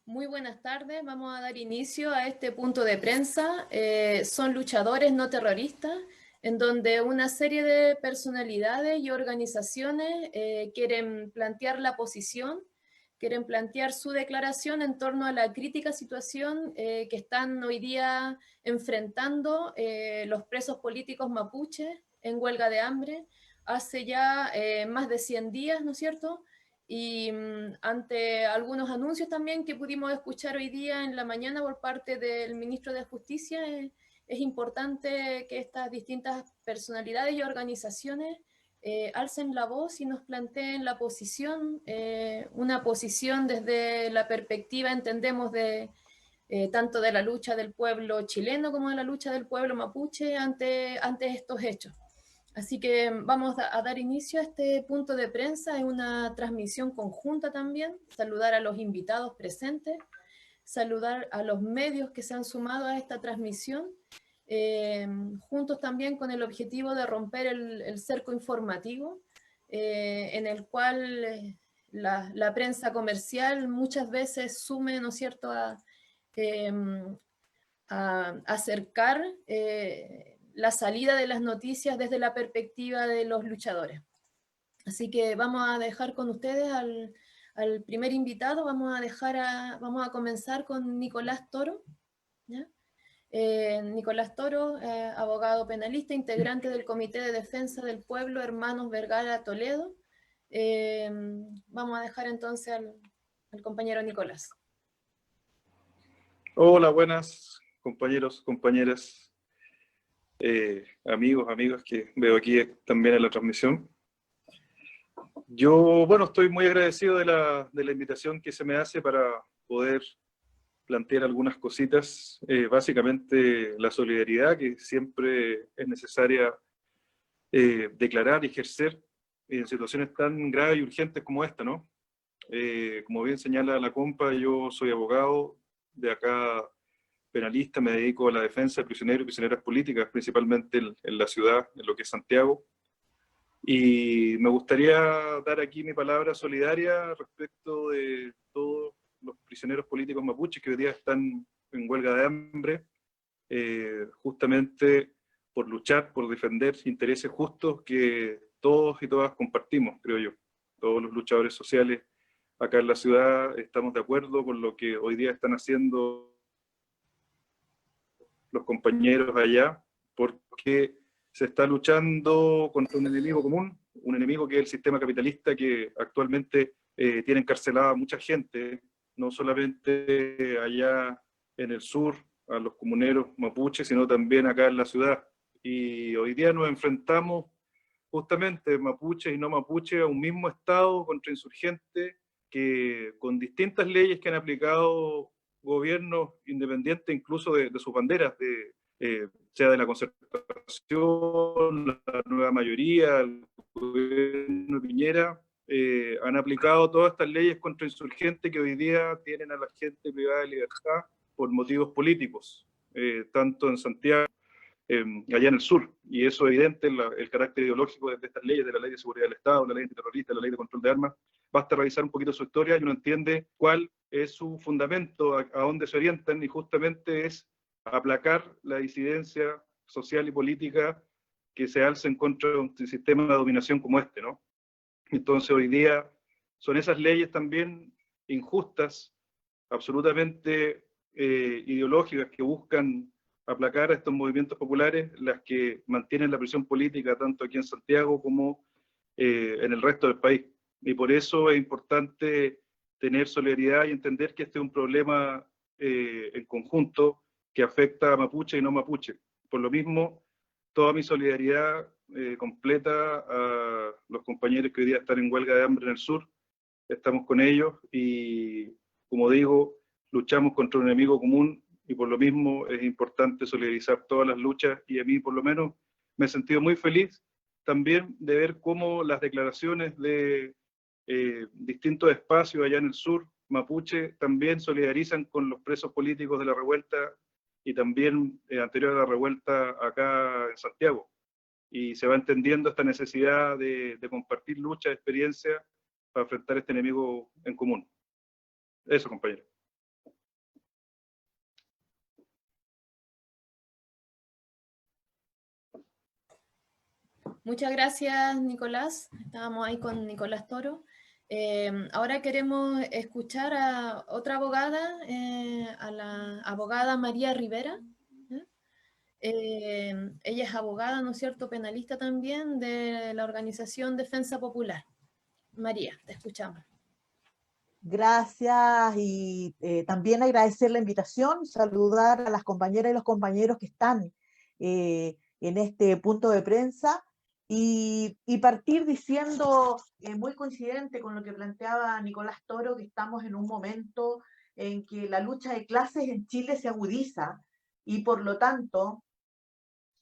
Muy buenas tardes, vamos a dar inicio a este punto de prensa. Son luchadores no terroristas, en donde una serie de personalidades y organizaciones quieren plantear la posición, quieren plantear su declaración en torno a la crítica situación que están hoy día enfrentando los presos políticos mapuches en huelga de hambre hace ya más de 100 días, ¿no es cierto? Y ante algunos anuncios también que pudimos escuchar hoy día en la mañana por parte del ministro de Justicia, es importante que estas distintas personalidades y organizaciones alcen la voz y nos planteen la posición, una posición desde la perspectiva, entendemos, de tanto de la lucha del pueblo chileno como de la lucha del pueblo mapuche ante estos hechos. Así que vamos a dar inicio a este punto de prensa, es una transmisión conjunta también, saludar a los invitados presentes, saludar a los medios que se han sumado a esta transmisión, juntos también con el objetivo de romper el cerco informativo, en el cual la prensa comercial muchas veces sume, ¿no es cierto?, eh, a acercar la salida de las noticias desde la perspectiva de los luchadores. Así que vamos a dejar con ustedes al primer invitado, vamos a comenzar con Nicolás Toro, ¿ya? Nicolás Toro, abogado penalista, integrante del Comité de Defensa del Pueblo Hermanos Vergara Toledo. Vamos a dejar entonces al compañero Nicolás. Hola, buenas compañeros, compañeras, amigos, amigas que veo aquí también en la transmisión. Yo, bueno, estoy muy agradecido de la invitación que se me hace para poder plantear algunas cositas. Básicamente la solidaridad que siempre es necesaria declarar y ejercer en situaciones tan graves y urgentes como esta, ¿no? Como bien señala la compa, yo soy abogado de acá, penalista, me dedico a la defensa de prisioneros y prisioneras políticas, principalmente en la ciudad, en lo que es Santiago. Y me gustaría dar aquí mi palabra solidaria respecto de todos los prisioneros políticos mapuches que hoy día están en huelga de hambre, justamente por luchar, por defender intereses justos que todos y todas compartimos, creo yo. Todos los luchadores sociales acá en la ciudad estamos de acuerdo con lo que hoy día están haciendo los compañeros allá, porque se está luchando contra un enemigo común, un enemigo que es el sistema capitalista que actualmente tiene encarcelada a mucha gente, no solamente allá en el sur, a los comuneros mapuches, sino también acá en la ciudad. Y hoy día nos enfrentamos justamente mapuches y no mapuches a un mismo Estado contra insurgentes que con distintas leyes que han aplicado gobiernos independientes incluso de sus banderas, sea de la concertación, la nueva mayoría, el gobierno de Piñera, han aplicado todas estas leyes contra insurgentes que hoy día tienen a la gente privada de libertad por motivos políticos, tanto en Santiago, allá en el sur, y eso es evidente el carácter ideológico de estas leyes, de la ley de seguridad del Estado, la ley antiterrorista, la ley de control de armas. Basta revisar un poquito su historia y uno entiende cuál es su fundamento, a dónde se orientan, y justamente es aplacar la disidencia social y política que se alza en contra de un sistema de dominación como este, ¿no? Entonces hoy día son esas leyes también injustas, absolutamente ideológicas, que buscan aplacar a estos movimientos populares, las que mantienen la presión política tanto aquí en Santiago como en el resto del país. Y por eso es importante tener solidaridad y entender que este es un problema en conjunto que afecta a mapuche y no mapuche. Por lo mismo, toda mi solidaridad completa a los compañeros que hoy día están en huelga de hambre en el sur. Estamos con ellos y, como digo, luchamos contra un enemigo común, y por lo mismo es importante solidarizar todas las luchas, y a mí por lo menos me he sentido muy feliz también de ver cómo las declaraciones de distintos espacios allá en el sur mapuche también solidarizan con los presos políticos de la revuelta, y también anterior a la revuelta acá en Santiago. Y se va entendiendo esta necesidad de compartir lucha, experiencia, para enfrentar este enemigo en común. Eso, compañero. Muchas gracias, Nicolás. Estábamos ahí con Nicolás Toro. Ahora queremos escuchar a otra abogada, a la abogada María Rivera. Ella es abogada, ¿no es cierto?, penalista también de la organización Defensa Popular. María, te escuchamos. Gracias y también agradecer la invitación, saludar a las compañeras y los compañeros que están en este punto de prensa y partir diciendo, muy coincidente con lo que planteaba Nicolás Toro, que estamos en un momento en que la lucha de clases en Chile se agudiza y por lo tanto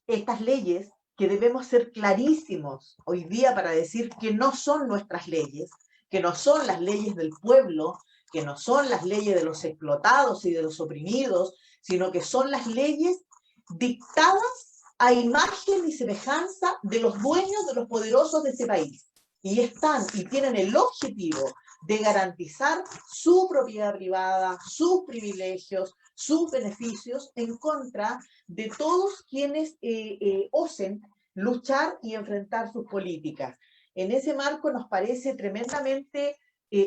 estas leyes que debemos ser clarísimos hoy día para decir que no son nuestras leyes, que no son las leyes del pueblo, que no son las leyes de los explotados y de los oprimidos, sino que son las leyes dictadas a imagen y semejanza de los dueños, de los poderosos de ese país. Y están y tienen el objetivo de garantizar su propiedad privada, sus privilegios, sus beneficios en contra de todos quienes osen luchar y enfrentar sus políticas. En ese marco nos parece tremendamente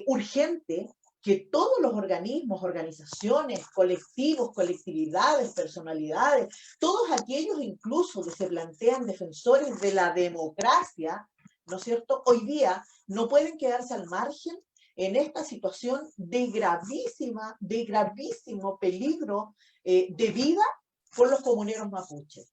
urgente que todos los organismos, organizaciones, colectivos, colectividades, personalidades, todos aquellos incluso que se plantean defensores de la democracia, ¿no es cierto?, hoy día no pueden quedarse al margen en esta situación de gravísimo peligro de vida por los comuneros mapuches.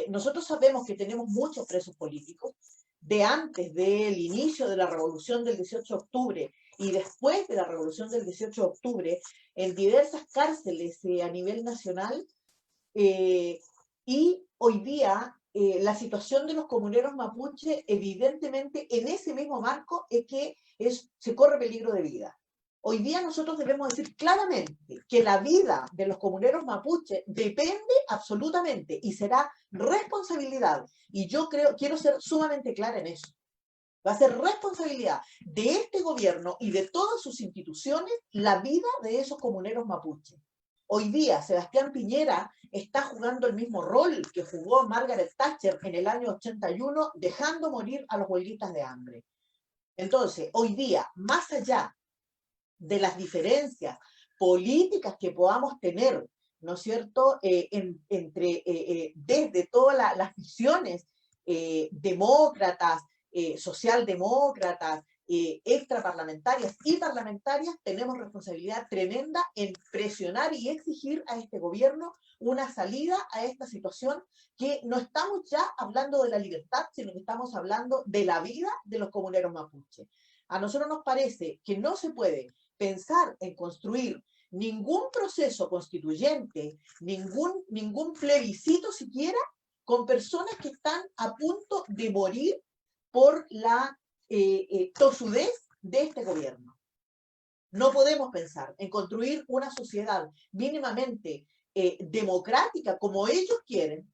Nosotros sabemos que tenemos muchos presos políticos, de antes del inicio de la revolución del 18 de octubre y después de la revolución del 18 de octubre, en diversas cárceles a nivel nacional, y hoy día la situación de los comuneros mapuche, evidentemente, en ese mismo marco es que se corre peligro de vida. Hoy día nosotros debemos decir claramente que la vida de los comuneros mapuche depende absolutamente y será responsabilidad, y yo quiero ser sumamente clara en eso, va a ser responsabilidad de este gobierno y de todas sus instituciones la vida de esos comuneros mapuche. Hoy día Sebastián Piñera está jugando el mismo rol que jugó Margaret Thatcher en el año 81, dejando morir a los huelguistas de hambre. Entonces, hoy día, más allá de las diferencias políticas que podamos tener, ¿no es cierto?, desde todas las visiones demócratas, socialdemócratas, extraparlamentarias y parlamentarias, tenemos responsabilidad tremenda en presionar y exigir a este gobierno una salida a esta situación, que no estamos ya hablando de la libertad, sino que estamos hablando de la vida de los comuneros mapuche. A nosotros nos parece que no se puede pensar en construir ningún proceso constituyente, ningún plebiscito siquiera, con personas que están a punto de morir por la tosudez de este gobierno. No podemos pensar en construir una sociedad mínimamente democrática como ellos quieren,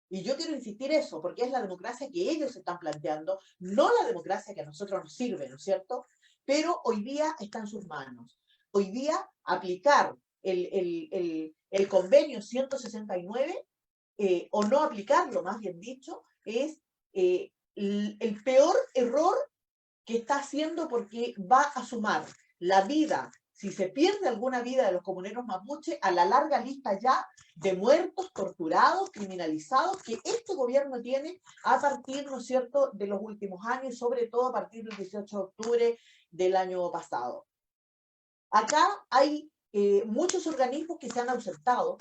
y yo quiero insistir eso, porque es la democracia que ellos están planteando, no la democracia que a nosotros nos sirve, ¿no es cierto?, pero hoy día está en sus manos. Hoy día aplicar el convenio 169, o no aplicarlo, más bien dicho, es el peor error que está haciendo, porque va a sumar la vida, si se pierde alguna vida de los comuneros mapuche, a la larga lista ya de muertos, torturados, criminalizados que este gobierno tiene a partir, ¿no es cierto?, de los últimos años, sobre todo a partir del 18 de octubre del año pasado. Acá hay muchos organismos que se han ausentado,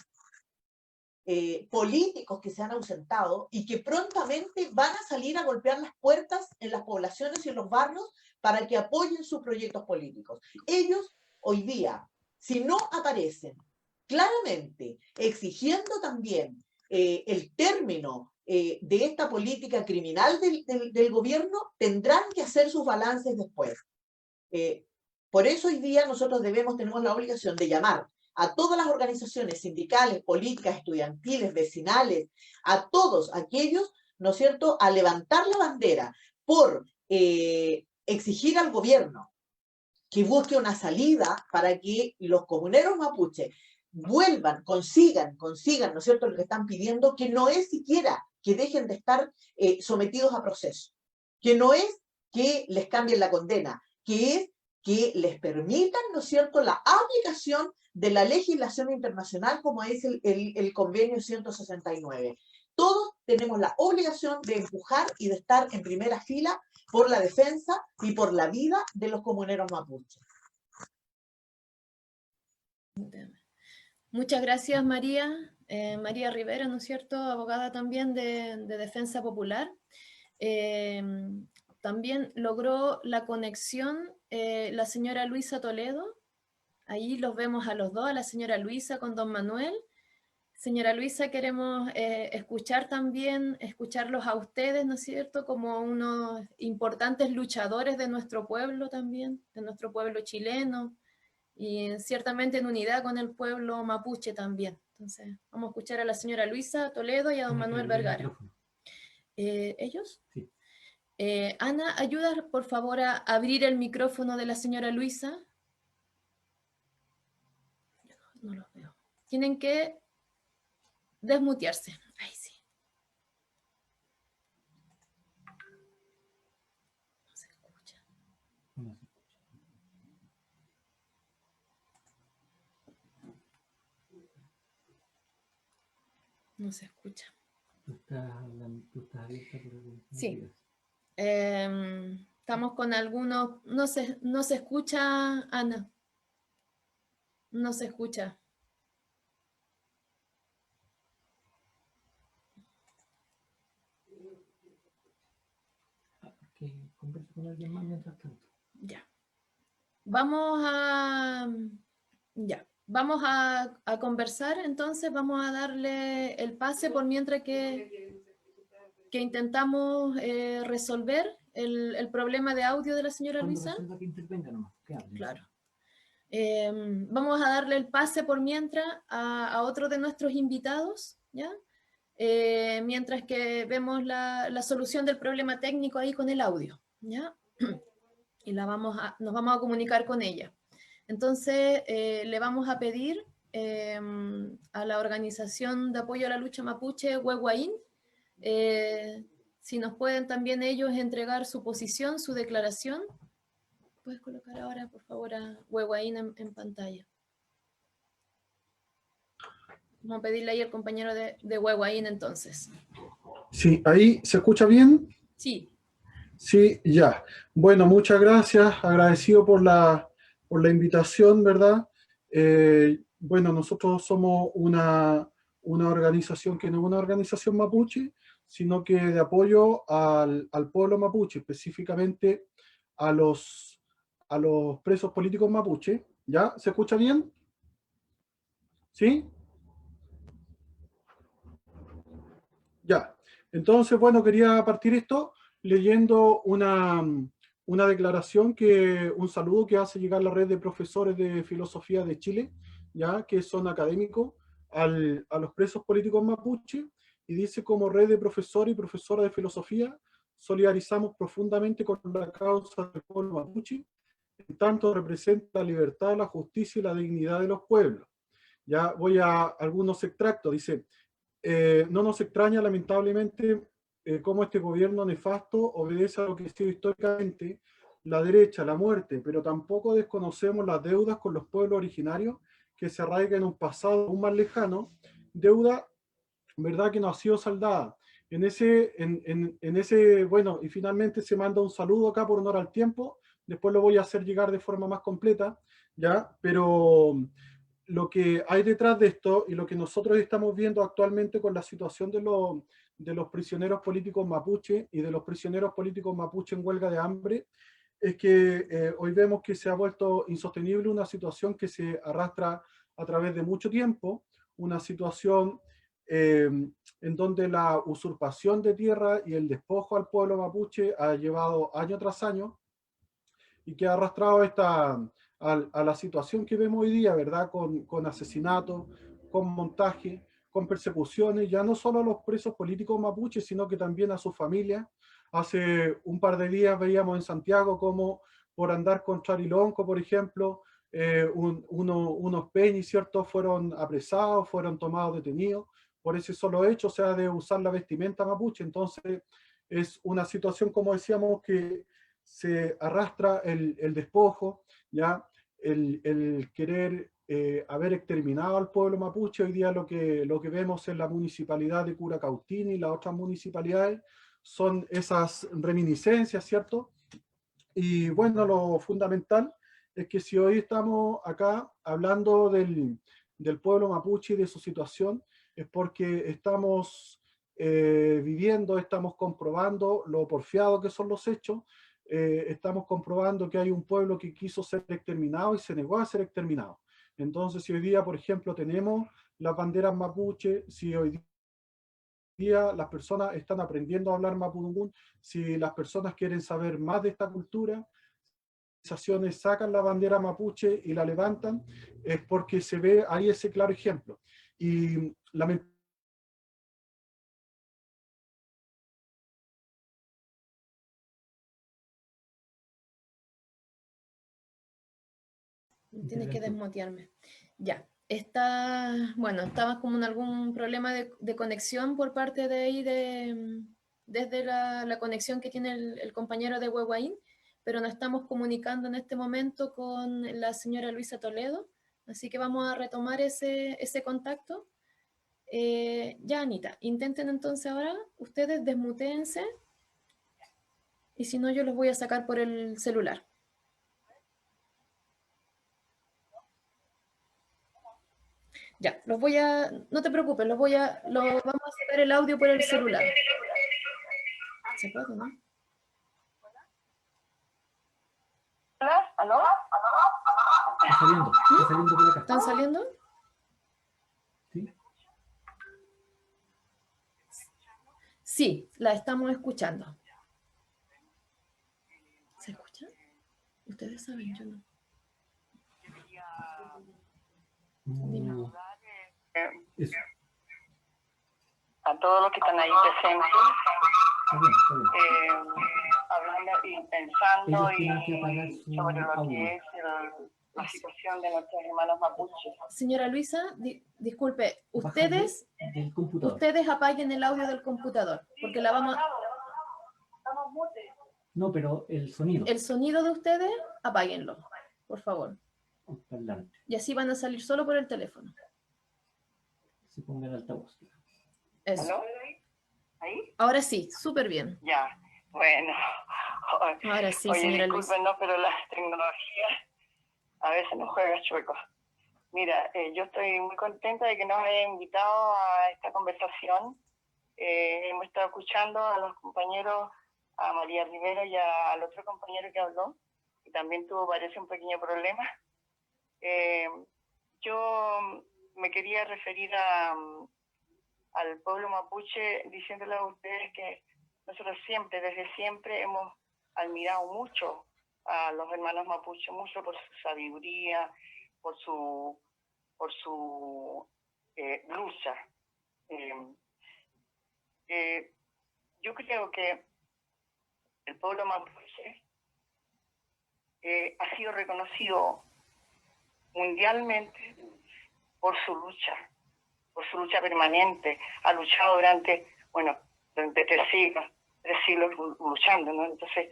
políticos que se han ausentado y que prontamente van a salir a golpear las puertas en las poblaciones y en los barrios para que apoyen sus proyectos políticos. Ellos hoy día, si no aparecen claramente exigiendo también el término de esta política criminal del gobierno, tendrán que hacer sus balances después. Por eso hoy día nosotros tenemos la obligación de llamar a todas las organizaciones sindicales, políticas, estudiantiles, vecinales, a todos aquellos, ¿no es cierto?, a levantar la bandera por exigir al gobierno que busque una salida para que los comuneros mapuche vuelvan, consigan, ¿no es cierto?, lo que están pidiendo, que no es siquiera que dejen de estar sometidos a proceso, que no es que les cambien la condena, que es que les permitan, ¿no es cierto?, la aplicación de la legislación internacional como es el convenio 169. Todos tenemos la obligación de empujar y de estar en primera fila por la defensa y por la vida de los comuneros mapuches. Muchas gracias, María. María Rivera, ¿no es cierto?, abogada también de Defensa Popular. También logró la conexión la señora Luisa Toledo. Ahí los vemos a los dos, a la señora Luisa con don Manuel. Señora Luisa, queremos escuchar también, escucharlos a ustedes, ¿no es cierto?, como unos importantes luchadores de nuestro pueblo también, de nuestro pueblo chileno, y ciertamente en unidad con el pueblo mapuche también. Entonces, vamos a escuchar a la señora Luisa Toledo y a don Manuel Vergara. ¿Ellos? Sí. Ana, ayuda por favor a abrir el micrófono de la señora Luisa. No los veo. Tienen que desmutearse. Ahí sí. No se escucha. No se escucha. ¿Tú estás abierta por el... Sí. Estamos con algunos... No se escucha, Ana. No se escucha. Conversa con alguien más mientras tanto. Ya. Vamos a conversar, entonces vamos a darle el pase por mientras que intentamos resolver el problema de audio de la señora Luisa. Que intervenga nomás, que hable. Claro. Vamos a darle el pase por mientras a otro de nuestros invitados, ¿ya? Mientras que vemos la solución del problema técnico ahí con el audio, ¿ya? Y nos vamos a comunicar con ella. Entonces, le vamos a pedir a la Organización de Apoyo a la Lucha Mapuche, Huehuaín, si nos pueden también ellos entregar su posición, su declaración. ¿Puedes colocar ahora, por favor, a Huehuaín en pantalla? Vamos a pedirle ahí al compañero de Huehuaín entonces. Sí, ahí se escucha bien. Sí. Sí, ya. Bueno, muchas gracias. Agradecido por la invitación, ¿verdad? Bueno, nosotros somos una organización que no es una organización mapuche, sino que de apoyo al pueblo mapuche, específicamente a los presos políticos mapuche. ¿Ya? ¿Se escucha bien? ¿Sí? Ya. Entonces, bueno, quería partir esto leyendo una declaración, un saludo que hace llegar la red de profesores de filosofía de Chile, ya que son académicos, a los presos políticos mapuche, y dice: como red de profesores y profesoras de filosofía, solidarizamos profundamente con la causa del pueblo mapuche, en tanto representa la libertad, la justicia y la dignidad de los pueblos. Ya voy a algunos extractos. Dice: no nos extraña, lamentablemente, cómo este gobierno nefasto obedece a lo que ha sido históricamente la derecha, la muerte, pero tampoco desconocemos las deudas con los pueblos originarios que se arraigan en un pasado aún más lejano, deuda, ¿verdad?, que no ha sido saldada. En ese, bueno, y finalmente se manda un saludo acá por honor al tiempo, después lo voy a hacer llegar de forma más completa, ¿ya? Pero lo que hay detrás de esto y lo que nosotros estamos viendo actualmente con la situación de los prisioneros políticos mapuche y de los prisioneros políticos mapuche en huelga de hambre, es que hoy vemos que se ha vuelto insostenible una situación que se arrastra a través de mucho tiempo, una situación en donde la usurpación de tierra y el despojo al pueblo mapuche ha llevado año tras año y que ha arrastrado a la situación que vemos hoy día, ¿verdad? Con asesinatos, con montaje, con persecuciones, ya no solo a los presos políticos mapuches, sino que también a sus familias. Hace un par de días veíamos en Santiago cómo por andar con Charilonco, por ejemplo, unos peñis, ¿cierto? Fueron apresados, fueron tomados detenidos por ese solo hecho, o sea, de usar la vestimenta mapuche. Entonces, es una situación, como decíamos, que se arrastra el despojo, ¿ya? El querer haber exterminado al pueblo mapuche. Hoy día lo que vemos en la municipalidad de Curacautini y las otras municipalidades son esas reminiscencias, ¿cierto? Y bueno, lo fundamental es que si hoy estamos acá hablando del pueblo mapuche y de su situación, es porque estamos viviendo, estamos comprobando lo porfiado que son los hechos, estamos comprobando que hay un pueblo que quiso ser exterminado y se negó a ser exterminado. Entonces, si hoy día, por ejemplo, tenemos las banderas mapuche, si hoy día las personas están aprendiendo a hablar mapudungún, si las personas quieren saber más de esta cultura, organizaciones sacan la bandera mapuche y la levantan, es porque se ve ahí ese claro ejemplo. Y lamentablemente Tienes que desmutearme. Ya. Está, bueno, estaba como en algún problema de conexión por parte de ahí, desde la conexión que tiene el compañero de Huehuaín, pero nos estamos comunicando en este momento con la señora Luisa Toledo, así que vamos a retomar ese contacto. Ya, Anita, intenten entonces ahora, ustedes desmutéense, y si no, yo los voy a sacar por el celular. Ya, no te preocupes, vamos a sacar el audio por el celular. ¿Se puede, no? ¿Aló? Está saliendo por acá. ¿Están saliendo? ¿Sí? Sí, la estamos escuchando. ¿Se escucha? Ustedes saben, yo no. No. Eso. A todos los que están ahí presentes, Está bien, está bien. hablando y pensando Ellos tienen que apagar su sobre lo audio. que es la situación de nuestros hermanos mapuches. Señora Luisa, disculpe, ustedes Del computador. apaguen el audio del computador, porque la vamos a... No, pero el sonido. El sonido de ustedes, apáguenlo, por favor. Un parlante. Y así van a salir solo por el teléfono. Se ponga el altavoz. Eso. ¿Aló? ¿Ahí? Ahora sí, súper bien. Ya, bueno. Ahora sí, Oye, señora Luisa. disculpen, no, pero la tecnología a veces nos juega chueco. Mira, yo estoy muy contenta de que nos hayan invitado a esta conversación. Hemos estado escuchando a los compañeros, a María Rivera y al otro compañero que habló, que también tuvo, parece, un pequeño problema. Yo me quería referir al pueblo mapuche diciéndole a ustedes que nosotros siempre, desde siempre, hemos admirado mucho a los hermanos mapuche, mucho por su sabiduría, por su lucha. Yo creo que el pueblo mapuche ha sido reconocido mundialmente por su lucha permanente. Ha luchado durante 3 siglos luchando, ¿no? Entonces,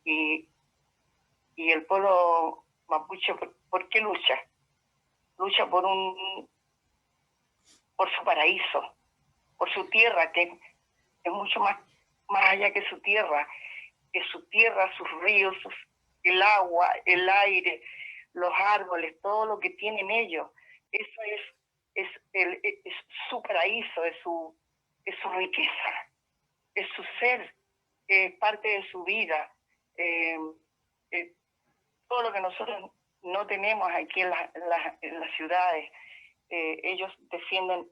y el pueblo mapuche, ¿por qué lucha? Lucha por su paraíso, por su tierra, que es mucho más allá que su tierra, sus ríos, el agua, el aire, los árboles, todo lo que tienen ellos. Eso es su paraíso, es su riqueza, es su ser, es parte de su vida. Todo lo que nosotros no tenemos aquí en las ciudades, ellos defienden,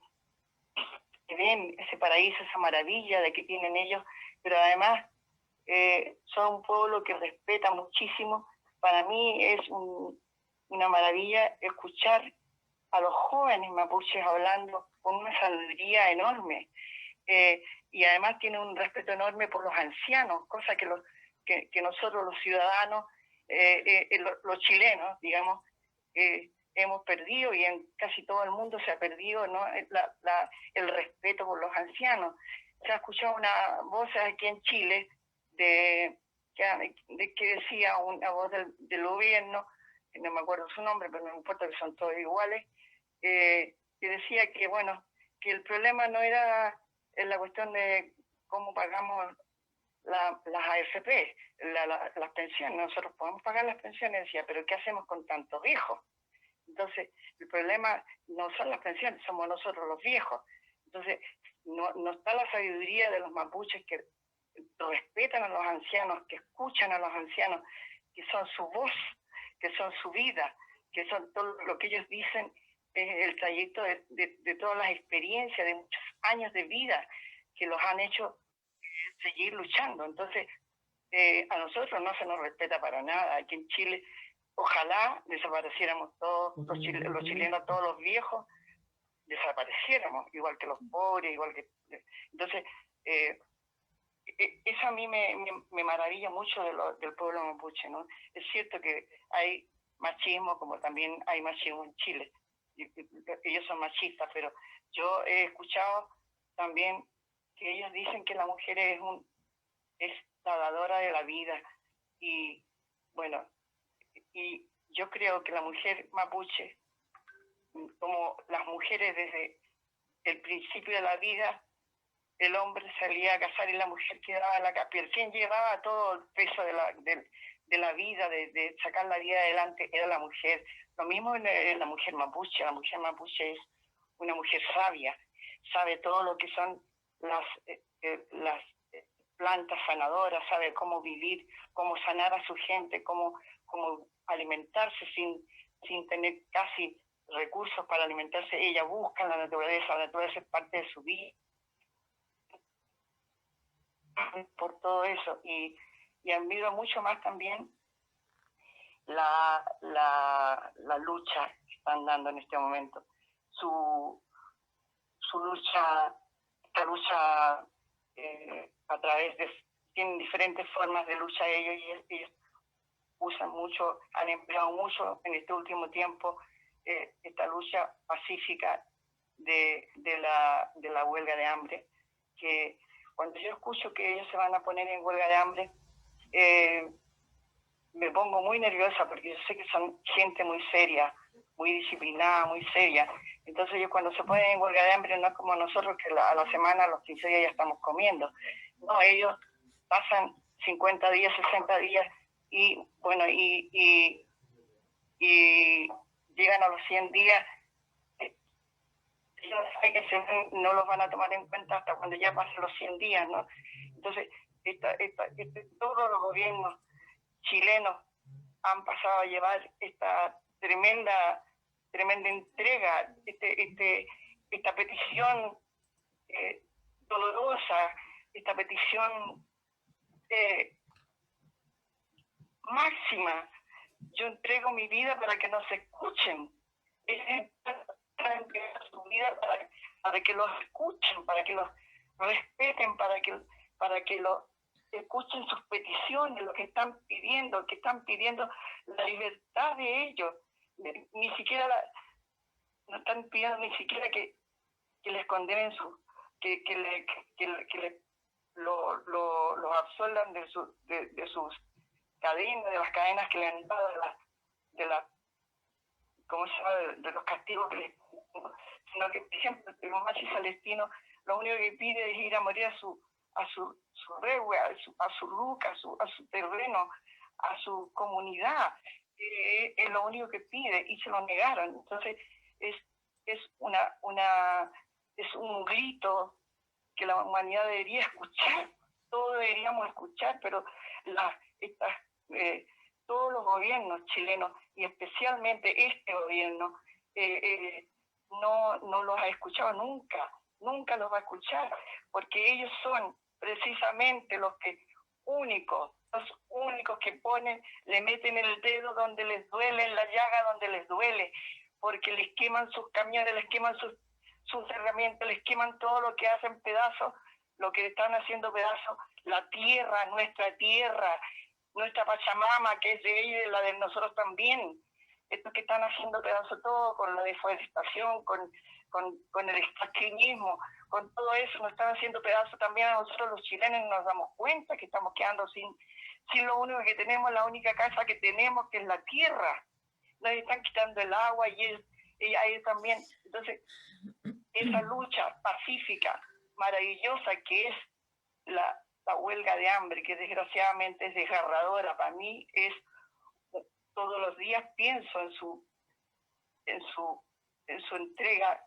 ven ese paraíso, esa maravilla de que tienen ellos, pero además son un pueblo que respeta muchísimo. Para mí es una maravilla escuchar a los jóvenes mapuches hablando con una sabiduría enorme, y además tiene un respeto enorme por los ancianos, cosa que nosotros los ciudadanos los chilenos, digamos, hemos perdido, y en casi todo el mundo se ha perdido, ¿no?, el respeto por los ancianos. Se ha escuchado una voz aquí en Chile que decía, una voz del gobierno, que no me acuerdo su nombre, pero no importa, que son todos iguales, que decía que, bueno, que el problema no era la cuestión de cómo pagamos las AFP, las pensiones. Nosotros podemos pagar las pensiones, decía, pero ¿qué hacemos con tantos viejos? Entonces, el problema no son las pensiones, somos nosotros los viejos. Entonces, no está la sabiduría de los mapuches que respetan a los ancianos, que escuchan a los ancianos, que son su voz, que son su vida, que son todo lo que ellos dicen, es el trayecto de todas las experiencias, de muchos años de vida que los han hecho seguir luchando. Entonces, a nosotros no se nos respeta para nada. Aquí en Chile, ojalá desapareciéramos todos, los chilenos, todos los viejos, desapareciéramos, igual que los pobres, igual que... Entonces, eso a mí me maravilla mucho del pueblo mapuche, ¿no? Es cierto que hay machismo, como también hay machismo en Chile. Ellos son machistas, pero yo he escuchado también que ellos dicen que la mujer es la dadora de la vida. Y bueno, y yo creo que la mujer mapuche, como las mujeres desde el principio de la vida, el hombre salía a cazar y la mujer quedaba en la capilla. Quien llevaba todo el peso de la vida, de sacar la vida adelante, era la mujer. Lo mismo en la mujer mapuche. La mujer mapuche es una mujer sabia, sabe todo lo que son las plantas sanadoras, sabe cómo vivir, cómo sanar a su gente, cómo alimentarse sin tener casi recursos para alimentarse. Ella busca en la naturaleza es parte de su vida. Por todo eso, y admiro mucho más también la lucha que están dando en este momento, su lucha, esta lucha a través tienen diferentes formas de lucha ellos, y ellos usan mucho, han empleado mucho en este último tiempo esta lucha pacífica de la huelga de hambre, que cuando yo escucho que ellos se van a poner en huelga de hambre, me pongo muy nerviosa, porque yo sé que son gente muy seria, muy disciplinada, muy seria. Entonces ellos cuando se ponen en huelga de hambre no es como nosotros, que a la semana, a los 15 días ya estamos comiendo. No, ellos pasan 50 días, 60 días, y bueno, y llegan a los 100 días. Ellos saben que no los van a tomar en cuenta hasta cuando ya pasen los 100 días, ¿no? Entonces, todos los gobiernos chilenos han pasado a llevar esta tremenda entrega, esta petición dolorosa, esta petición máxima. Yo entrego mi vida para que nos escuchen. Su vida para que los escuchen, para que los respeten, para que los escuchen sus peticiones, lo que están pidiendo la libertad de ellos. Ni siquiera no están pidiendo ni siquiera que les condenen los absuelvan de sus cadenas, de las cadenas que le han dado, ¿cómo se llama?, de los castigos que les... Sino que, por ejemplo, el Machi Celestino lo único que pide es ir a morir a su regue, a su luca, a su terreno, a su comunidad. Es lo único que pide, y se lo negaron. Entonces es un grito que la humanidad debería escuchar. Todos deberíamos escuchar, pero todos los gobiernos chilenos, y especialmente este gobierno, no los ha escuchado nunca los va a escuchar, porque ellos son precisamente los únicos que le meten el dedo donde les duele, en la llaga donde les duele, porque les queman sus camiones, les queman sus herramientas, les queman todo lo que hacen pedazos, lo que están haciendo pedazos, la tierra, nuestra tierra, nuestra Pachamama, que es de ellos y la de nosotros también. Estos que están haciendo pedazo todo con la deforestación, con el extractivismo, con todo eso, nos están haciendo pedazo también a nosotros los chilenos, y nos damos cuenta que estamos quedando sin lo único que tenemos, la única casa que tenemos, que es la tierra. Nos están quitando el agua y ellos también. Entonces, esa lucha pacífica, maravillosa, que es la huelga de hambre, que desgraciadamente es desgarradora para mí, es todos los días pienso en su entrega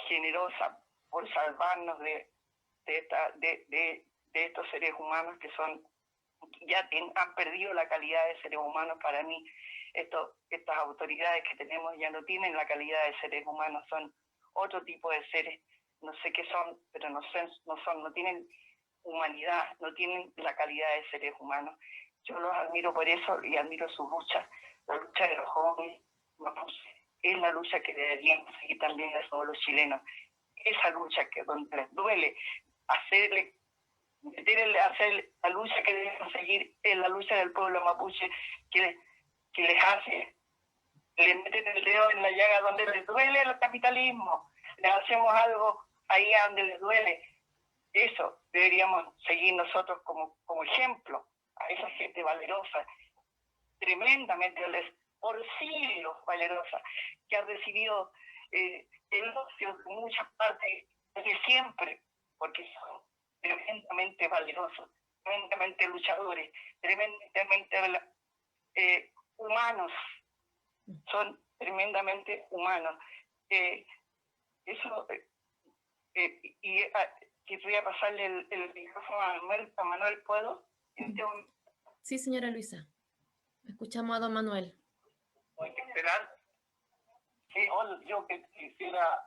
generosa por salvarnos de estos seres humanos que ya han perdido la calidad de seres humanos. Para mí, estas autoridades que tenemos ya no tienen la calidad de seres humanos, son otro tipo de seres, no sé qué son, pero no tienen humanidad, no tienen la calidad de seres humanos. Yo los admiro por eso y admiro su lucha, la lucha de los jóvenes mapuche. Es la lucha que deberíamos seguir también a todos los chilenos. Esa lucha que donde les duele hacer la lucha que debemos seguir, es la lucha del pueblo mapuche que les hace, le meten el dedo en la llaga donde les duele el capitalismo, le hacemos algo ahí a donde les duele. Eso deberíamos seguir nosotros como ejemplo a esa gente valerosa, tremendamente por siglos valerosa, que ha recibido elogios de muchas partes desde siempre, porque son tremendamente valerosos, tremendamente luchadores, tremendamente humanos, son tremendamente humanos. Quería pasarle el micrófono a Manuel, ¿puedo? Sí, señora Luisa. Escuchamos a don Manuel. Hay que esperar. Sí, yo que quisiera,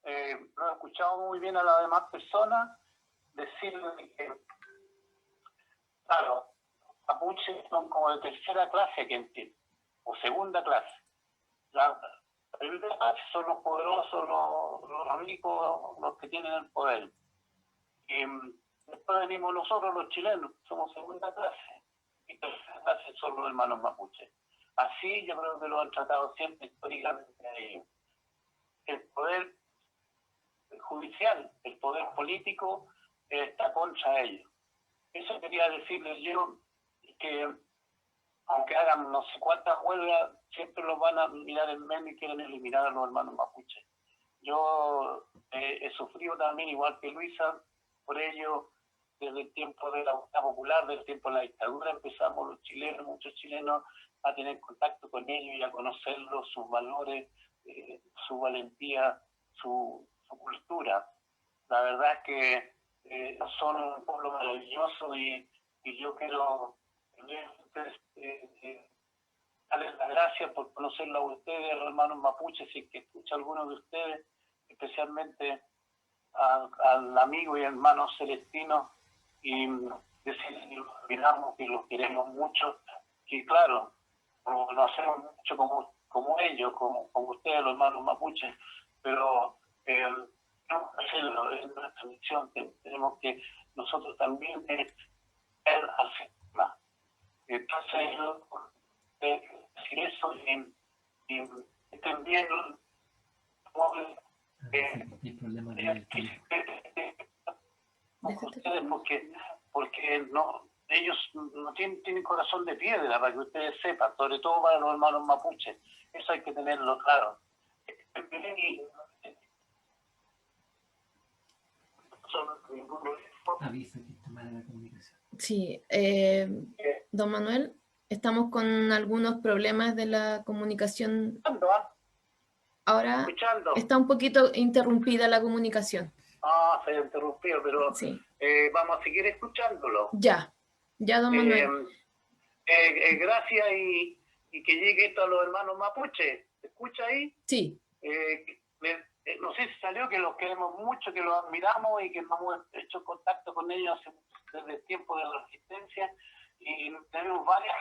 no he escuchado muy bien a las demás personas, decirle que, claro, mapuches son como de tercera clase aquí en Chile, o segunda clase. La primera clase son los poderosos, los ricos, los que tienen el poder. Y después venimos nosotros los chilenos, somos segunda clase, y tercera clase son los hermanos mapuches. Así yo creo que lo han tratado siempre históricamente a ellos. El poder judicial, el poder político está contra ellos. Eso quería decirles yo, que aunque hagan no sé cuántas huelgas, siempre los van a mirar en medio y quieren eliminar a los hermanos mapuches. Yo he sufrido también, igual que Luisa, por ello, desde el tiempo de la Unidad Popular, desde el tiempo de la dictadura, empezamos los chilenos, muchos chilenos, a tener contacto con ellos y a conocerlos, sus valores, su valentía, su cultura. La verdad es que son un pueblo maravilloso y yo quiero darles las gracias por conocerlo a ustedes, a los hermanos mapuches, y que escucha a algunos de ustedes, especialmente al amigo y hermano Celestino, y decirles que los admiramos, que los queremos mucho, que claro, lo hacemos mucho como ellos, como ustedes, los hermanos mapuches, pero tenemos que hacerlo, es nuestra misión, tenemos que nosotros también ver al sistema. Entonces yo decir eso y estén bien porque no, ellos no tienen corazón de piedra, para que ustedes sepan, sobre todo para los hermanos mapuches. Eso hay que tenerlo claro. Avisa que está mala la comunicación. Sí, don Manuel, estamos con algunos problemas de la comunicación. Ahora está un poquito interrumpida la comunicación. Se ha interrumpido, pero sí. Vamos a seguir escuchándolo. Ya, don Manuel. Gracias y que llegue esto a los hermanos mapuches. ¿Se escucha ahí? Sí. No sé si salió que los queremos mucho, que los admiramos y que hemos hecho contacto con ellos desde el tiempo de la resistencia y tenemos varias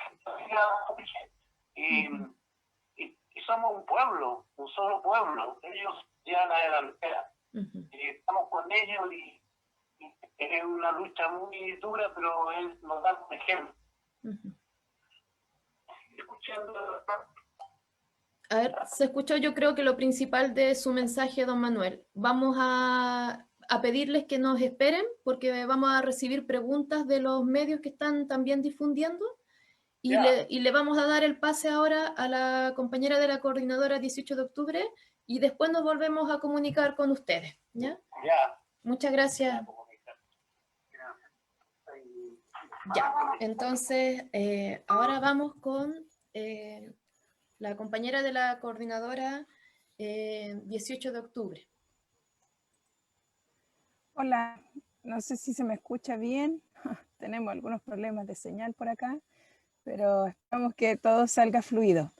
y somos un pueblo, un solo pueblo. Ellos llegan a la delantera. Y estamos con ellos y es una lucha muy dura, pero nos dan un ejemplo. Ujú. Escuchando. A ver, se escuchó yo creo que lo principal de su mensaje, don Manuel. Vamos a pedirles que nos esperen porque vamos a recibir preguntas de los medios que están también difundiendo y le vamos a dar el pase ahora a la compañera de la coordinadora 18 de octubre y después nos volvemos a comunicar con ustedes. ¿Ya? Ya. Muchas gracias. Ya, entonces ahora vamos con la compañera de la coordinadora 18 de octubre. Hola, no sé si se me escucha bien. Tenemos algunos problemas de señal por acá, pero esperamos que todo salga fluido.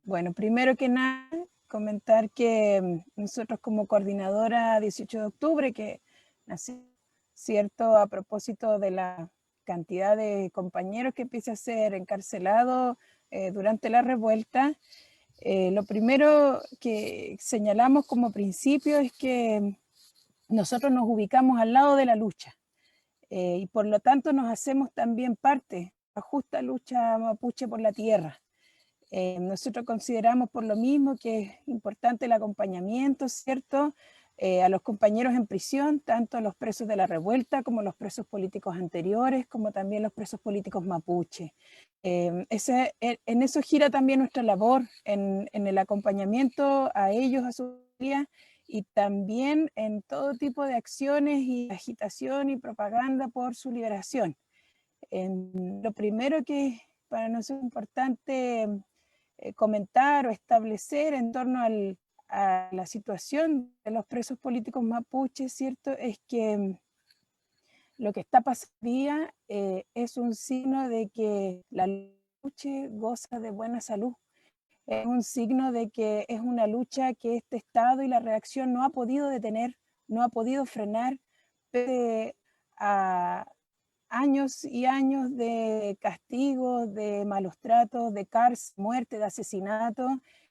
Bueno, primero que nada, comentar que nosotros como coordinadora 18 de octubre, que nació, cierto, a propósito de la cantidad de compañeros que empieza a ser encarcelados durante la revuelta, lo primero que señalamos como principio es que nosotros nos ubicamos al lado de la lucha y por lo tanto nos hacemos también parte de la justa lucha mapuche por la tierra. Nosotros consideramos por lo mismo que es importante el acompañamiento, ¿cierto? A los compañeros en prisión, tanto los presos de la revuelta como los presos políticos anteriores, como también los presos políticos mapuche. En eso gira también nuestra labor, en el acompañamiento a ellos, a su familia, y también en todo tipo de acciones y agitación y propaganda por su liberación. Lo primero que para nosotros es importante comentar o establecer en torno a la situación de los presos políticos mapuches, ¿cierto? Es que lo que está pasando hoy día es un signo de que la lucha mapuche goza de buena salud. Es un signo de que es una lucha que este Estado y la reacción no ha podido detener, no ha podido frenar, pese a años y años de castigos, de malos tratos, de cárcel, muerte, de asesinato.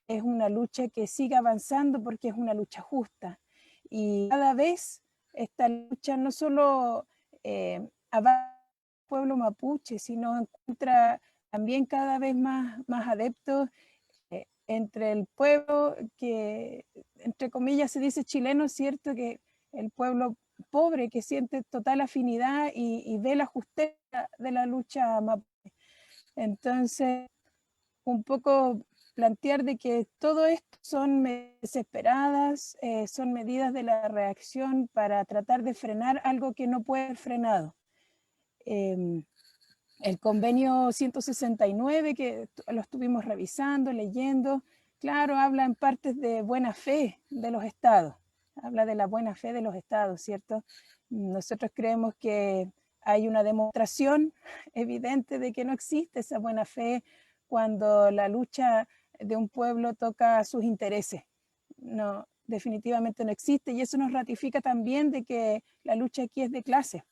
Es una lucha que sigue avanzando porque es una lucha justa. Y cada vez esta lucha no solo avanza el pueblo mapuche, sino encuentra también cada vez más adeptos entre el pueblo que, entre comillas, se dice chileno, es cierto que el pueblo pobre que siente total afinidad y ve la justicia de la lucha mapuche. Entonces, un poco plantear de que todo esto son medidas desesperadas, son medidas de la reacción para tratar de frenar algo que no puede ser frenado. El convenio 169, que lo estuvimos revisando, leyendo, claro, habla en partes de buena fe de los estados, habla de la buena fe de los estados, ¿cierto? Nosotros creemos que hay una demostración evidente de que no existe esa buena fe cuando la lucha de un pueblo toca sus intereses. No, definitivamente no existe, y eso nos ratifica también de que la lucha aquí es de clase.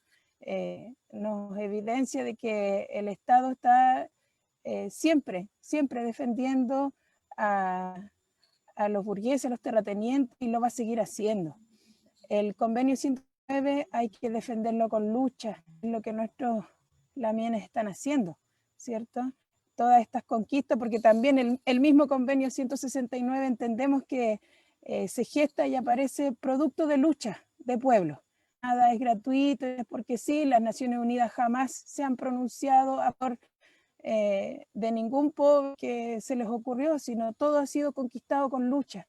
Nos evidencia de que el Estado está siempre defendiendo a los burgueses, a los terratenientes, y lo va a seguir haciendo. El convenio 109 hay que defenderlo con lucha, es lo que nuestros lamienes están haciendo, ¿cierto? Todas estas conquistas, porque también el mismo convenio 169 entendemos que se gesta y aparece producto de lucha de pueblo. Nada es gratuito, es porque sí, las Naciones Unidas jamás se han pronunciado a favor de ningún pueblo que se les ocurrió, sino todo ha sido conquistado con lucha.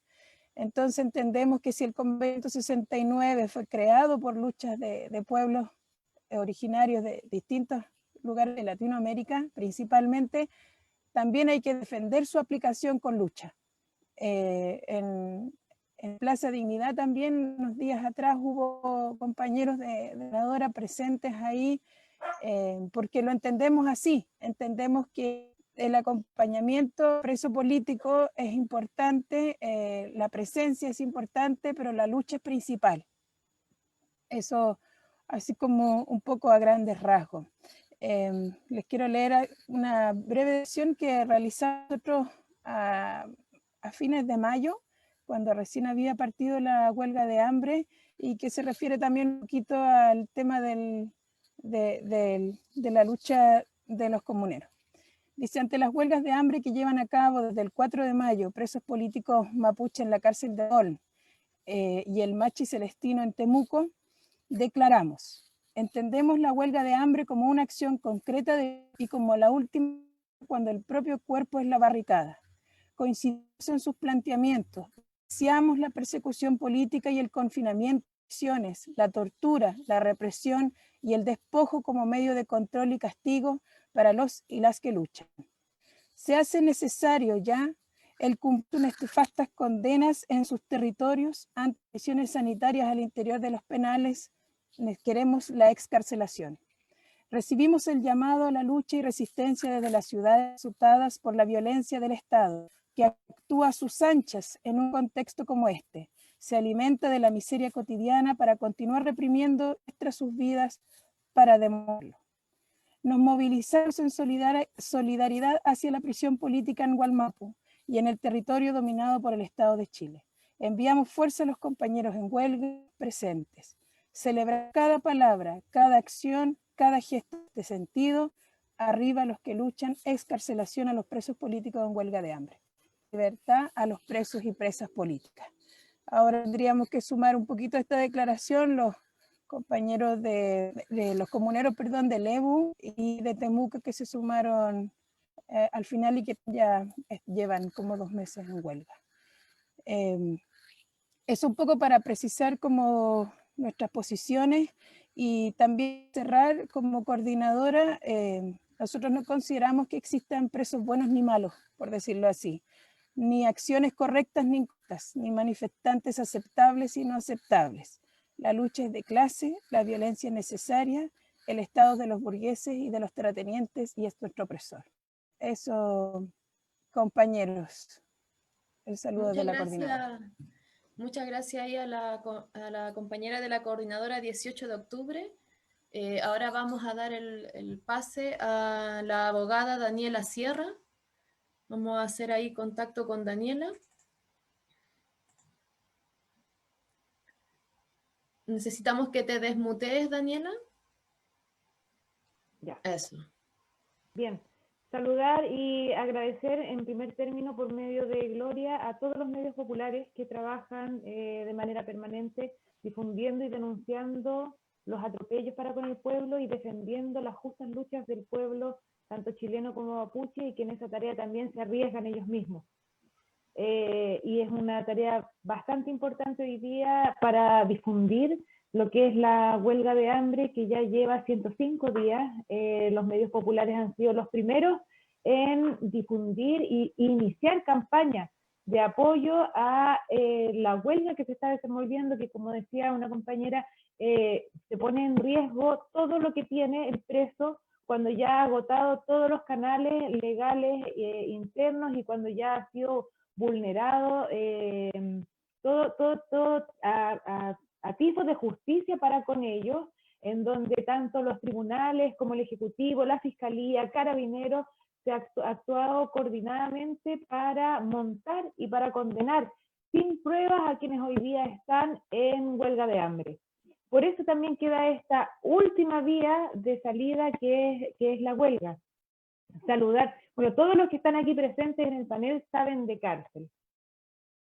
Entonces entendemos que si el convenio 69 fue creado por luchas de pueblos originarios de distintos lugares de Latinoamérica, principalmente, también hay que defender su aplicación con lucha. En Plaza Dignidad también, unos días atrás, hubo compañeros de la Dora presentes ahí, porque lo entendemos así, entendemos que el acompañamiento preso político es importante, la presencia es importante, pero la lucha es principal. Eso así como un poco a grandes rasgos. Les quiero leer una breve versión que realizamos nosotros a fines de mayo, cuando recién había partido la huelga de hambre, y que se refiere también un poquito al tema de la lucha de los comuneros. Dice, ante las huelgas de hambre que llevan a cabo desde el 4 de mayo presos políticos mapuche en la cárcel de Ol y el Machi Celestino en Temuco, declaramos, entendemos la huelga de hambre como una acción concreta y como la última cuando el propio cuerpo es la barricada. Coincidimos en sus planteamientos, deseamos la persecución política y el confinamiento, la tortura, la represión y el despojo como medio de control y castigo para los y las que luchan. Se hace necesario ya el cumplir nefastas condenas en sus territorios ante prisiones sanitarias al interior de los penales. Queremos la excarcelación. Recibimos el llamado a la lucha y resistencia desde las ciudades azotadas por la violencia del Estado, que actúa a sus anchas en un contexto como este. Se alimenta de la miseria cotidiana para continuar reprimiendo sus vidas para demolerlo. Nos movilizamos en solidaridad hacia la prisión política en Wallmapu y en el territorio dominado por el Estado de Chile. Enviamos fuerza a los compañeros en huelga presentes. Celebrar cada palabra, cada acción, cada gesto de sentido. Arriba los que luchan, excarcelación a los presos políticos en huelga de hambre. Libertad a los presos y presas políticas. Ahora tendríamos que sumar un poquito a esta declaración los compañeros los comuneros, perdón, de Lebu y de Temuco que se sumaron al final y que ya llevan como 2 meses en huelga. Es un poco para precisar como nuestras posiciones y también cerrar como coordinadora. Nosotros no consideramos que existan presos buenos ni malos, por decirlo así, ni acciones correctas ni incorrectas, ni manifestantes aceptables y no aceptables. La lucha es de clase, la violencia es necesaria, el Estado de los burgueses y de los terratenientes y es nuestro opresor. Eso, compañeros, el saludo de la coordinadora. Muchas gracias ahí a la compañera de la coordinadora 18 de octubre. Ahora vamos a dar el pase a la abogada Daniela Sierra. Vamos a hacer ahí contacto con Daniela. Necesitamos que te desmutees, Daniela. Ya. Eso. Bien. Saludar y agradecer en primer término por medio de Gloria a todos los medios populares que trabajan de manera permanente difundiendo y denunciando los atropellos para con el pueblo y defendiendo las justas luchas del pueblo, tanto chileno como mapuche, y que en esa tarea también se arriesgan ellos mismos. Y es una tarea bastante importante hoy día para difundir lo que es la huelga de hambre, que ya lleva 105 días. Los medios populares han sido los primeros en difundir e iniciar campañas de apoyo a la huelga que se está desenvolviendo, que como decía una compañera, se pone en riesgo todo lo que tiene el preso cuando ya ha agotado todos los canales legales internos y cuando ya ha sido vulnerado todo a tipos de justicia para con ellos, en donde tanto los tribunales como el Ejecutivo, la Fiscalía, Carabineros, se ha actuado coordinadamente para montar y para condenar sin pruebas a quienes hoy día están en huelga de hambre. Por eso también queda esta última vía de salida que es la huelga. Saludar, bueno, todos los que están aquí presentes en el panel saben de cárcel.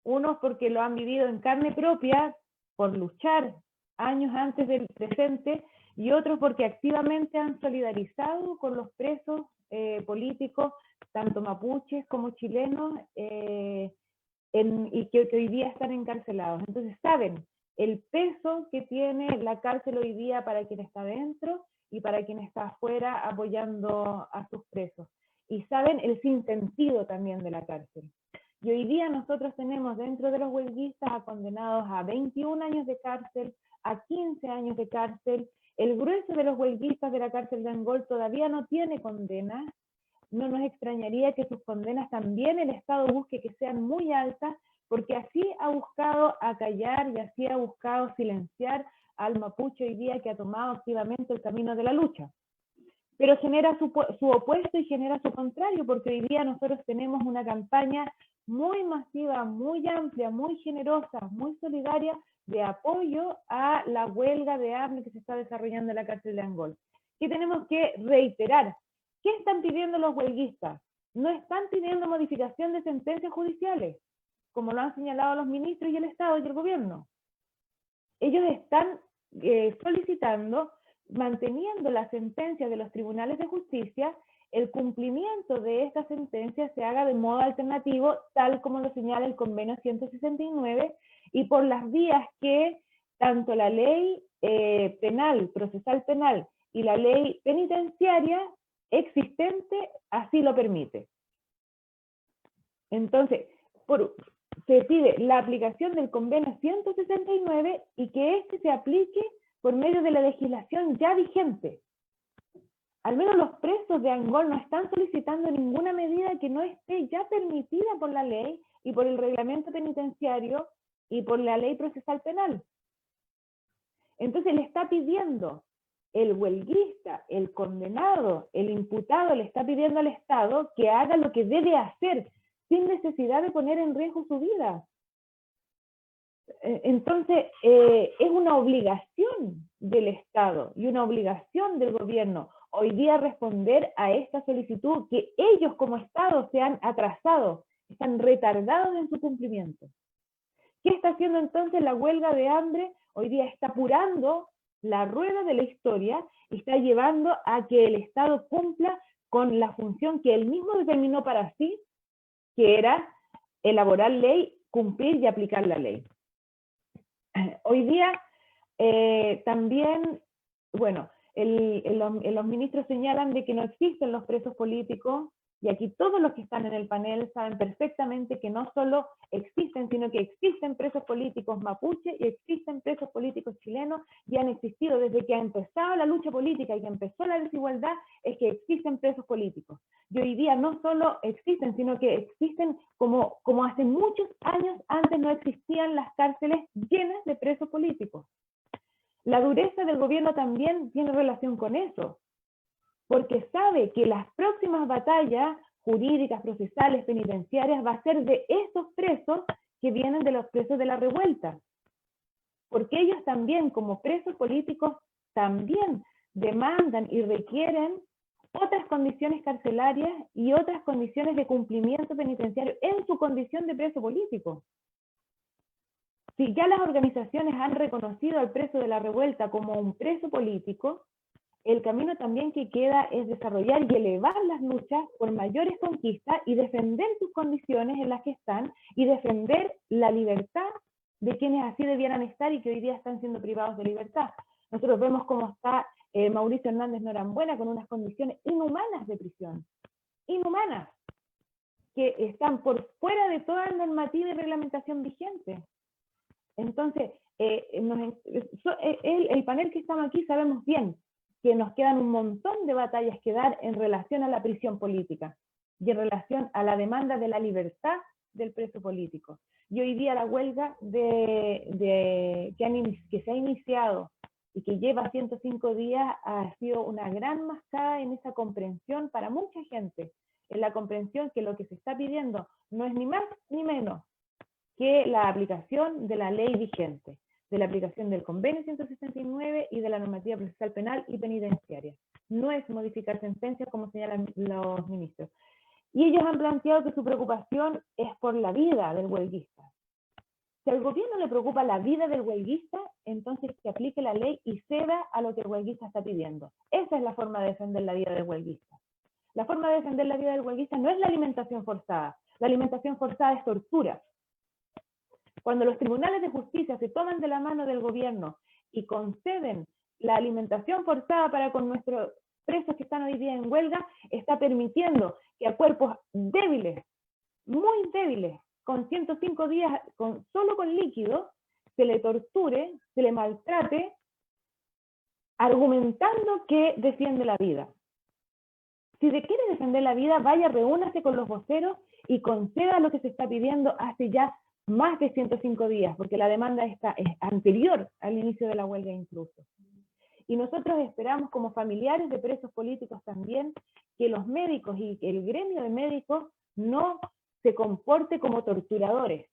Unos porque lo han vivido en carne propia, por luchar años antes del presente, y otros porque activamente han solidarizado con los presos políticos, tanto mapuches como chilenos, y que hoy día están encarcelados. Entonces saben el peso que tiene la cárcel hoy día para quien está dentro y para quien está afuera apoyando a sus presos. Y saben el sinsentido también de la cárcel. Y hoy día nosotros tenemos dentro de los huelguistas a condenados a 21 años de cárcel, a 15 años de cárcel. El grueso de los huelguistas de la cárcel de Angol todavía no tiene condena. No nos extrañaría que sus condenas también el Estado busque que sean muy altas, porque así ha buscado acallar y así ha buscado silenciar al mapuche hoy día que ha tomado activamente el camino de la lucha. Pero genera su opuesto y genera su contrario, porque hoy día nosotros tenemos una campaña muy masiva, muy amplia, muy generosa, muy solidaria de apoyo a la huelga de hambre que se está desarrollando en la cárcel de Angol. Que tenemos que reiterar ¿Qué están pidiendo los huelguistas? No están pidiendo modificación de sentencias judiciales, como lo han señalado los ministros y el Estado y el gobierno. Ellos están solicitando, manteniendo la sentencia de los tribunales de justicia, el cumplimiento de esta sentencia se haga de modo alternativo, tal como lo señala el convenio 169, y por las vías que tanto la ley penal, procesal penal, y la ley penitenciaria existente así lo permite. Entonces, se pide la aplicación del convenio 169 y que éste se aplique por medio de la legislación ya vigente. Al menos los presos de Angol no están solicitando ninguna medida que no esté ya permitida por la ley y por el reglamento penitenciario y por la ley procesal penal. Entonces le está pidiendo el huelguista, el condenado, el imputado, le está pidiendo al Estado que haga lo que debe hacer sin necesidad de poner en riesgo su vida. Entonces, es una obligación del Estado y una obligación del gobierno hoy día responder a esta solicitud que ellos como Estado se han atrasado, están retardados en su cumplimiento. ¿Qué está haciendo entonces la huelga de hambre? Hoy día está apurando la rueda de la historia y está llevando a que el Estado cumpla con la función que él mismo determinó para sí, que era elaborar ley, cumplir y aplicar la ley. Hoy día también, bueno, los ministros señalan de que no existen los presos políticos, y aquí todos los que están en el panel saben perfectamente que no solo existen, sino que existen presos políticos mapuche y existen presos políticos chilenos, y han existido desde que ha empezado la lucha política y que empezó la desigualdad, es que existen presos políticos. Y hoy día no solo existen, sino que existen como hace muchos años antes no existían las cárceles llenas de presos políticos. La dureza del gobierno también tiene relación con eso, porque sabe que las próximas batallas jurídicas, procesales, penitenciarias, va a ser de esos presos que vienen de los presos de la revuelta. Porque ellos también, como presos políticos, también demandan y requieren otras condiciones carcelarias y otras condiciones de cumplimiento penitenciario en su condición de preso político. Si ya las organizaciones han reconocido al preso de la revuelta como un preso político, el camino también que queda es desarrollar y elevar las luchas por mayores conquistas y defender sus condiciones en las que están y defender la libertad de quienes así debieran estar y que hoy día están siendo privados de libertad. Nosotros vemos cómo está Mauricio Hernández Norambuena con unas condiciones inhumanas de prisión, inhumanas, que están por fuera de toda normativa y reglamentación vigente. Entonces, el panel que estamos aquí sabemos bien que nos quedan un montón de batallas que dar en relación a la prisión política y en relación a la demanda de la libertad del preso político. Y hoy día la huelga que se ha iniciado y que lleva 105 días ha sido una gran mascada en esa comprensión para mucha gente, en la comprensión que lo que se está pidiendo no es ni más ni menos que la aplicación de la ley vigente, de la aplicación del convenio 169 y de la normativa procesal penal y penitenciaria. No es modificar sentencias como señalan los ministros. Y ellos han planteado que su preocupación es por la vida del huelguista. Si al gobierno le preocupa la vida del huelguista, entonces que aplique la ley y ceda a lo que el huelguista está pidiendo. Esa es la forma de defender la vida del huelguista. La forma de defender la vida del huelguista no es la alimentación forzada. La alimentación forzada es tortura. Cuando los tribunales de justicia se toman de la mano del gobierno y conceden la alimentación forzada para con nuestros presos que están hoy día en huelga, está permitiendo que a cuerpos débiles, muy débiles, con 105 días, solo con líquido, se le torture, se le maltrate, argumentando que defiende la vida. Si se quiere defender la vida, vaya, reúnase con los voceros y conceda lo que se está pidiendo hace ya más de 105 días, porque la demanda es anterior al inicio de la huelga incluso. Y nosotros esperamos como familiares de presos políticos también que los médicos y el gremio de médicos no se comporte como torturadores.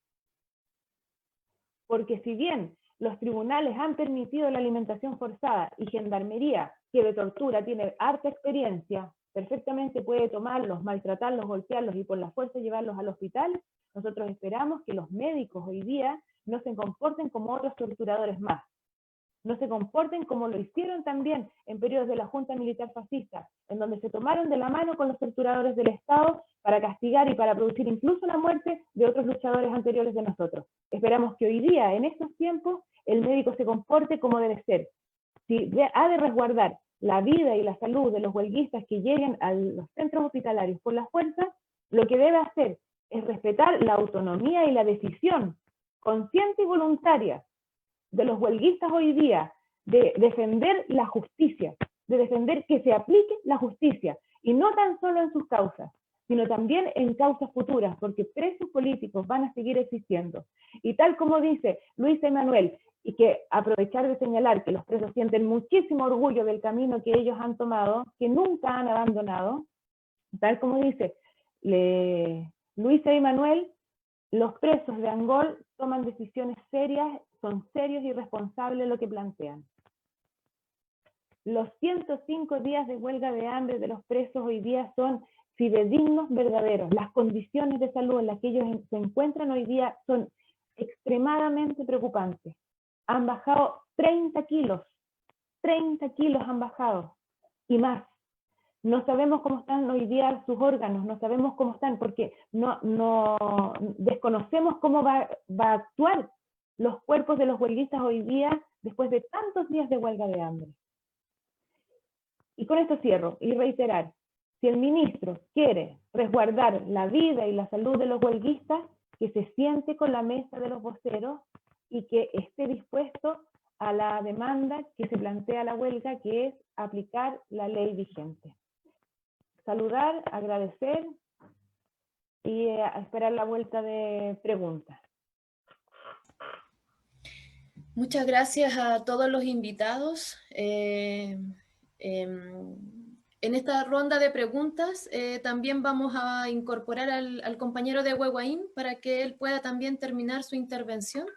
Porque si bien los tribunales han permitido la alimentación forzada y Gendarmería, que de tortura tiene harta experiencia, perfectamente puede tomarlos, maltratarlos, golpearlos y por la fuerza llevarlos al hospital, nosotros esperamos que los médicos hoy día no se comporten como otros torturadores más. No se comporten como lo hicieron también en periodos de la Junta Militar Fascista, en donde se tomaron de la mano con los torturadores del Estado para castigar y para producir incluso la muerte de otros luchadores anteriores de nosotros. Esperamos que hoy día, en estos tiempos, el médico se comporte como debe ser. Si ha de resguardar la vida y la salud de los huelguistas que lleguen a los centros hospitalarios por la fuerza, lo que debe hacer es respetar la autonomía y la decisión consciente y voluntaria de los huelguistas hoy día, de defender la justicia, de defender que se aplique la justicia, y no tan solo en sus causas, sino también en causas futuras, porque presos políticos van a seguir existiendo. Y tal como dice Luisa Emanuel, y que aprovechar de señalar que los presos sienten muchísimo orgullo del camino que ellos han tomado, que nunca han abandonado, tal como dice Luisa Emanuel, los presos de Angol toman decisiones serias, son serios y responsables de lo que plantean. Los 105 días de huelga de hambre de los presos hoy día son fidedignos verdaderos. Las condiciones de salud en las que ellos se encuentran hoy día son extremadamente preocupantes. Han bajado 30 kilos han bajado y más. No sabemos cómo están hoy día sus órganos, no sabemos cómo están, porque no desconocemos cómo va a actuar los cuerpos de los huelguistas hoy día después de tantos días de huelga de hambre. Y con esto cierro y reiterar, si el ministro quiere resguardar la vida y la salud de los huelguistas, que se siente con la mesa de los voceros y que esté dispuesto a la demanda que se plantea la huelga, que es aplicar la ley vigente. Saludar, agradecer y esperar la vuelta de preguntas. Muchas gracias a todos los invitados. En esta ronda de preguntas también vamos a incorporar al compañero de Huehuaín para que él pueda también terminar su intervención.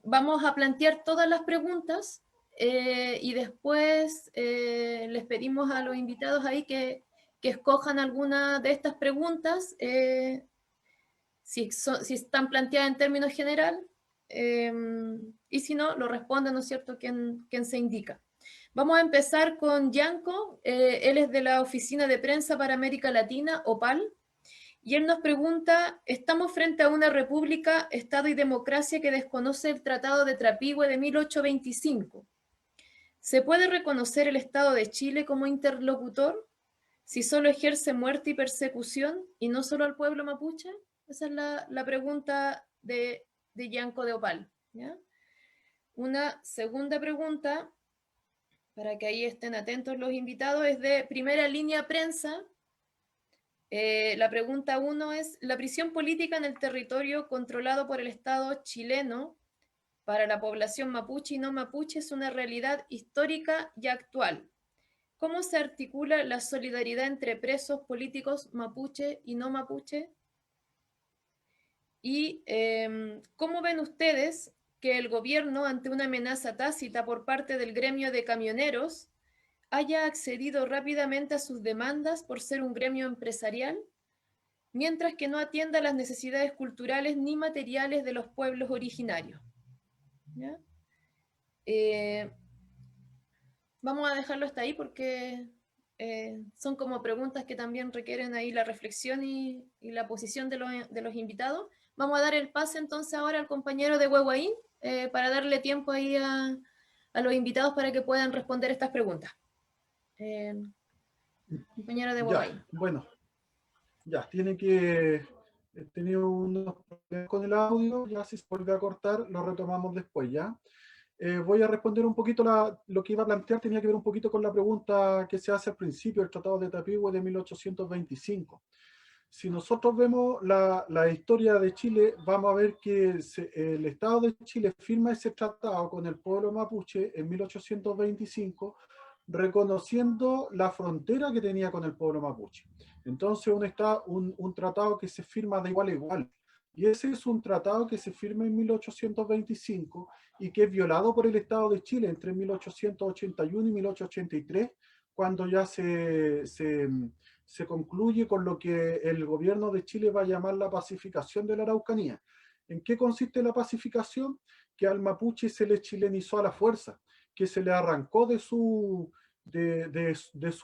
Vamos a plantear todas las preguntas y después les pedimos a los invitados ahí que escojan alguna de estas preguntas, si están planteadas en términos general, y si no, lo respondan, ¿no es cierto?, quien se indica. Vamos a empezar con Yanko, él es de la Oficina de Prensa para América Latina, OPAL, y él nos pregunta, ¿estamos frente a una república, Estado y democracia que desconoce el Tratado de Trapigüe de 1825? ¿Se puede reconocer el Estado de Chile como interlocutor si solo ejerce muerte y persecución y no solo al pueblo mapuche? Esa es la pregunta de Yanko de Opal, ¿ya? Una segunda pregunta, para que ahí estén atentos los invitados, es de Primera Línea Prensa. La pregunta 1 es, ¿la prisión política en el territorio controlado por el Estado chileno para la población mapuche y no mapuche es una realidad histórica y actual? ¿Cómo se articula la solidaridad entre presos políticos mapuche y no mapuche? Y ¿cómo ven ustedes que el gobierno, ante una amenaza tácita por parte del gremio de camioneros, haya accedido rápidamente a sus demandas por ser un gremio empresarial, mientras que no atienda las necesidades culturales ni materiales de los pueblos originarios? ¿Ya? Vamos a dejarlo hasta ahí porque son como preguntas que también requieren ahí la reflexión y la posición de los invitados. Vamos a dar el pase entonces ahora al compañero de Huehuaín para darle tiempo ahí a los invitados para que puedan responder estas preguntas. Compañero de Huehuaín. Ya, bueno, ya, he tenido unos problemas con el audio, ya si se vuelve a cortar, lo retomamos después, ¿ya? Voy a responder un poquito lo que iba a plantear, tenía que ver un poquito con la pregunta que se hace al principio, el Tratado de Trapigüe de 1825. Si nosotros vemos la historia de Chile, vamos a ver que el Estado de Chile firma ese tratado con el pueblo mapuche en 1825, reconociendo la frontera que tenía con el pueblo mapuche. Entonces un tratado que se firma de igual a igual. Y ese es un tratado que se firma en 1825 y que es violado por el Estado de Chile entre 1881 y 1883 cuando ya se concluye con lo que el gobierno de Chile va a llamar la pacificación de la Araucanía. ¿En qué consiste la pacificación? Que al mapuche se le chilenizó a la fuerza, que se le arrancó de su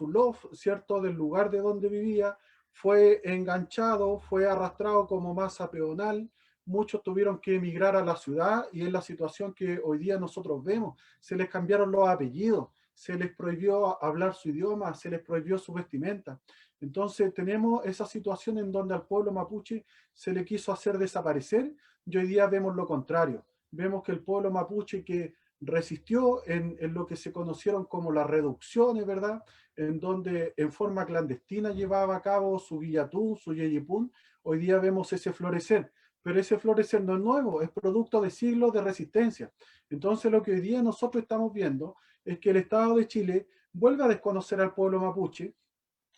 loft, ¿cierto? Del lugar de donde vivía, fue enganchado, fue arrastrado como masa peonal, muchos tuvieron que emigrar a la ciudad y es la situación que hoy día nosotros vemos. Se les cambiaron los apellidos, se les prohibió hablar su idioma, se les prohibió su vestimenta. Entonces tenemos esa situación en donde al pueblo mapuche se le quiso hacer desaparecer y hoy día vemos lo contrario. Vemos que el pueblo mapuche que resistió en lo que se conocieron como las reducciones, ¿verdad? En donde en forma clandestina llevaba a cabo su guillatún, su yeyipún, hoy día vemos ese florecer. Pero ese florecer no es nuevo, es producto de siglos de resistencia. Entonces lo que hoy día nosotros estamos viendo es que el Estado de Chile vuelve a desconocer al pueblo mapuche,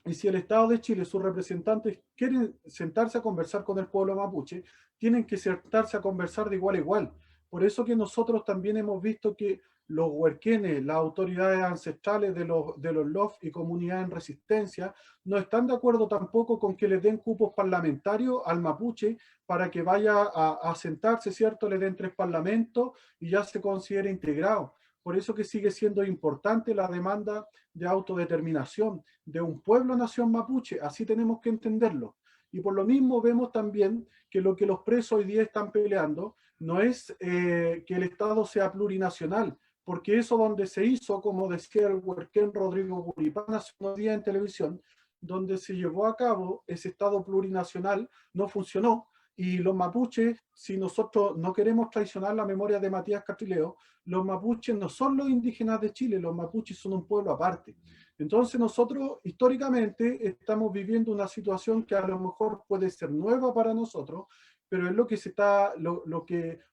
y si el Estado de Chile, sus representantes, quieren sentarse a conversar con el pueblo mapuche, tienen que sentarse a conversar de igual a igual. Por eso que nosotros también hemos visto que los huerquenes, las autoridades ancestrales de los LOF y comunidades en resistencia, no están de acuerdo tampoco con que les den cupos parlamentarios al mapuche para que vaya a sentarse, ¿cierto? Le den 3 parlamentos y ya se considere integrado. Por eso que sigue siendo importante la demanda de autodeterminación de un pueblo-nación mapuche, así tenemos que entenderlo. Y por lo mismo vemos también que lo que los presos hoy día están peleando no es que el Estado sea plurinacional, porque eso donde se hizo, como decía el huerquén Rodrigo Guripán hace unos días en televisión, donde se llevó a cabo ese Estado plurinacional, no funcionó, y los mapuches, si nosotros no queremos traicionar la memoria de Matías Catrileo, los mapuches no son los indígenas de Chile, los mapuches son un pueblo aparte. Entonces nosotros históricamente estamos viviendo una situación que a lo mejor puede ser nueva para nosotros, pero es lo que se está,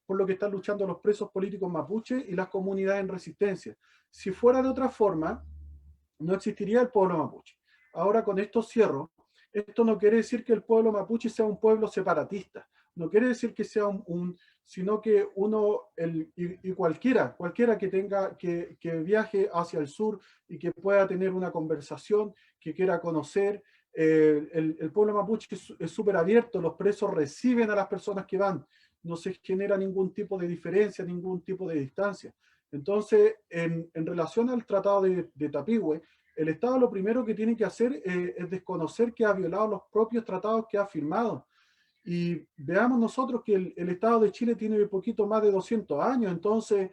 por lo que están luchando los presos políticos mapuches y las comunidades en resistencia. Si fuera de otra forma, no existiría el pueblo mapuche. Ahora con esto cierro. Esto no quiere decir que el pueblo mapuche sea un pueblo separatista, no quiere decir que sea sino que uno, y cualquiera que tenga, que viaje hacia el sur y que pueda tener una conversación, que quiera conocer, el pueblo mapuche es súper abierto, los presos reciben a las personas que van, no se genera ningún tipo de diferencia, ningún tipo de distancia. Entonces, en relación al tratado de Tapigüe, el Estado lo primero que tiene que hacer es desconocer que ha violado los propios tratados que ha firmado. Y veamos nosotros que el Estado de Chile tiene un poquito más de 200 años, entonces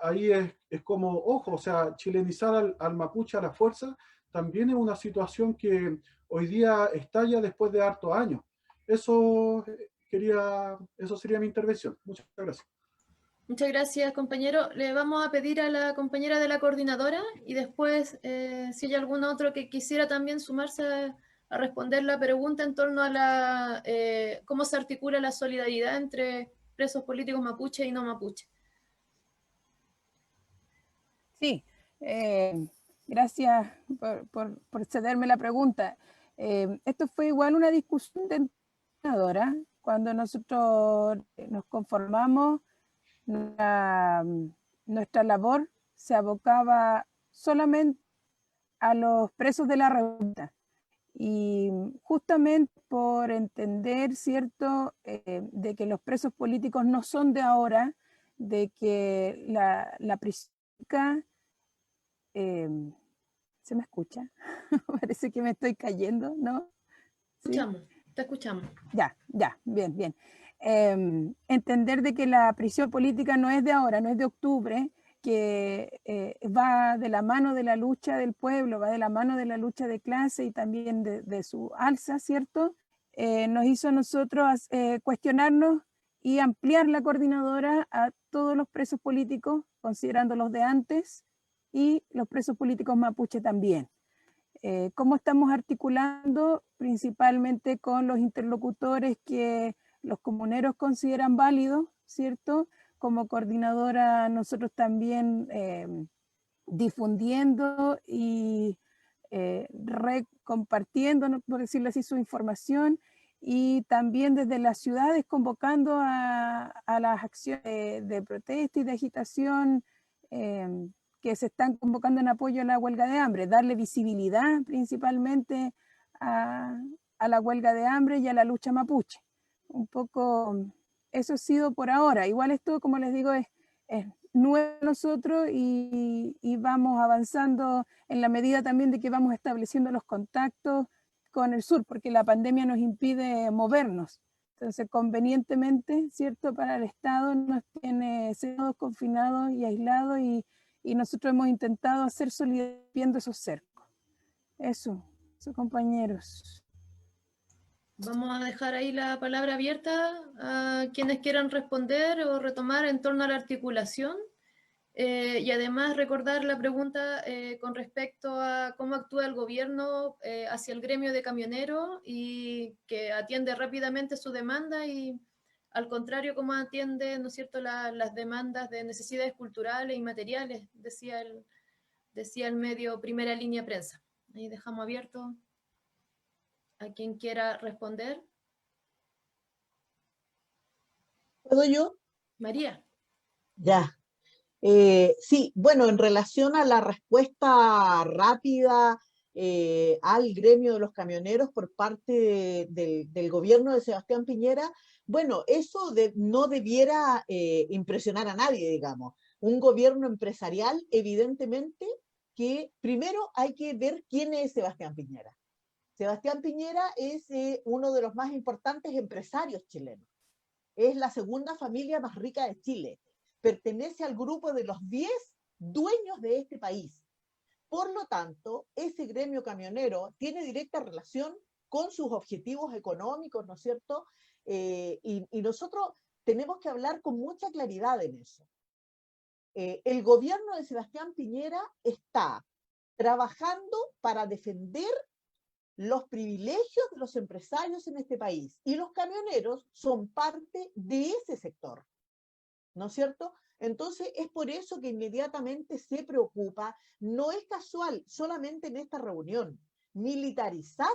ahí es como, ojo, o sea, chilenizar al mapuche a la fuerza también es una situación que hoy día estalla después de hartos años. Eso sería mi intervención. Muchas gracias. Muchas gracias, compañero. Le vamos a pedir a la compañera de la coordinadora y después, si hay algún otro que quisiera también sumarse a responder la pregunta en torno a cómo se articula la solidaridad entre presos políticos mapuche y no mapuche. Sí, gracias por cederme la pregunta. Esto fue igual una discusión de coordinadora cuando nosotros nos conformamos. Nuestra labor se abocaba solamente a los presos de la revuelta y justamente por entender, ¿cierto?, de que los presos políticos no son de ahora, de que la prisión, ¿se me escucha? Parece que me estoy cayendo, ¿no? ¿Sí? Te escuchamos. Ya, bien. Entender de que la prisión política no es de ahora, no es de octubre, que va de la mano de la lucha del pueblo, va de la mano de la lucha de clase y también de su alza, ¿cierto? Nos hizo a nosotros cuestionarnos y ampliar la coordinadora a todos los presos políticos, considerando los de antes y los presos políticos mapuche también. ¿Cómo estamos articulando? Principalmente con los interlocutores que los comuneros consideran válidos, ¿cierto? Como coordinadora nosotros también difundiendo y compartiendo, ¿no?, por decirlo así, su información, y también desde las ciudades convocando a las acciones de protesta y de agitación que se están convocando en apoyo a la huelga de hambre, darle visibilidad principalmente a la huelga de hambre y a la lucha mapuche. Un poco eso ha sido por ahora. Igual esto, como les digo, es nuevo a nosotros y vamos avanzando en la medida también de que vamos estableciendo los contactos con el sur, porque la pandemia nos impide movernos. Entonces, convenientemente, ¿cierto? Para el Estado nos tiene cerrados, confinados y aislados y nosotros hemos intentado hacer solidarizando esos cercos. Eso, compañeros. Vamos a dejar ahí la palabra abierta a quienes quieran responder o retomar en torno a la articulación. Y además recordar la pregunta con respecto a cómo actúa el gobierno hacia el gremio de camioneros y que atiende rápidamente su demanda y al contrario cómo atiende, ¿no es cierto?, las demandas de necesidades culturales y materiales, decía el medio Primera Línea Prensa. Ahí dejamos abierto a quien quiera responder. ¿Puedo yo? María. Ya. Sí, bueno, en relación a la respuesta rápida al gremio de los camioneros por parte del gobierno de Sebastián Piñera, bueno, eso no debiera impresionar a nadie, digamos. Un gobierno empresarial, evidentemente, que primero hay que ver quién es Sebastián Piñera. Sebastián Piñera es uno de los más importantes empresarios chilenos. Es la segunda familia más rica de Chile. Pertenece al grupo de los 10 dueños de este país. Por lo tanto, ese gremio camionero tiene directa relación con sus objetivos económicos, ¿no es cierto? Y nosotros tenemos que hablar con mucha claridad en eso. El gobierno de Sebastián Piñera está trabajando para defender los privilegios de los empresarios en este país y los camioneros son parte de ese sector, ¿no es cierto? Entonces es por eso que inmediatamente se preocupa, no es casual, solamente en esta reunión, militarizar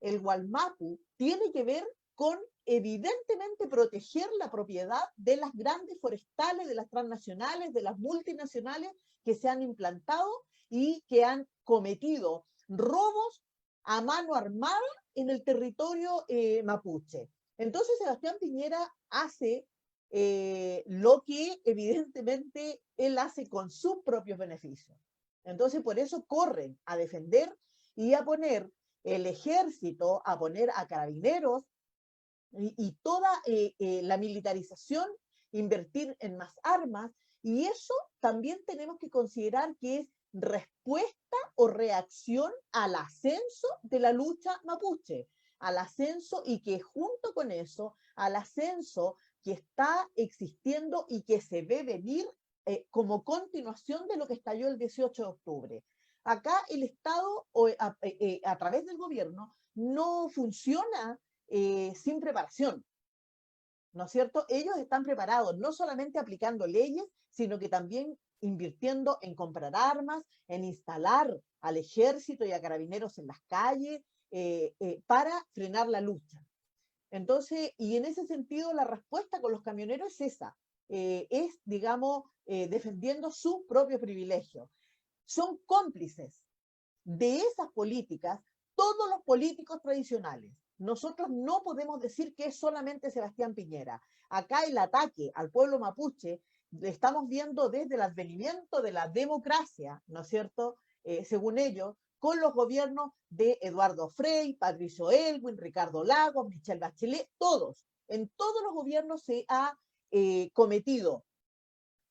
el Gualmapu tiene que ver con evidentemente proteger la propiedad de las grandes forestales, de las transnacionales, de las multinacionales que se han implantado y que han cometido robos a mano armada en el territorio mapuche. Entonces Sebastián Piñera hace lo que evidentemente él hace con sus propios beneficios. Entonces por eso corren a defender y a poner el ejército, a poner a carabineros y toda la militarización, invertir en más armas, y eso también tenemos que considerar que es respuesta o reacción al ascenso de la lucha mapuche, al ascenso y que junto con eso, al ascenso que está existiendo y que se ve venir como continuación de lo que estalló el 18 de octubre. Acá el Estado, a través del gobierno, no funciona sin preparación, ¿no es cierto? Ellos están preparados, no solamente aplicando leyes, sino que también invirtiendo en comprar armas, en instalar al ejército y a carabineros en las calles para frenar la lucha. Entonces, y en ese sentido la respuesta con los camioneros es esa, es, digamos, defendiendo sus propios privilegios. Son cómplices de esas políticas todos los políticos tradicionales. Nosotros no podemos decir que es solamente Sebastián Piñera. Acá el ataque al pueblo mapuche lo estamos viendo desde el advenimiento de la democracia, ¿no es cierto? Según ellos, con los gobiernos de Eduardo Frei, Patricio Elwin, Ricardo Lagos, Michelle Bachelet, todos. En todos los gobiernos se ha cometido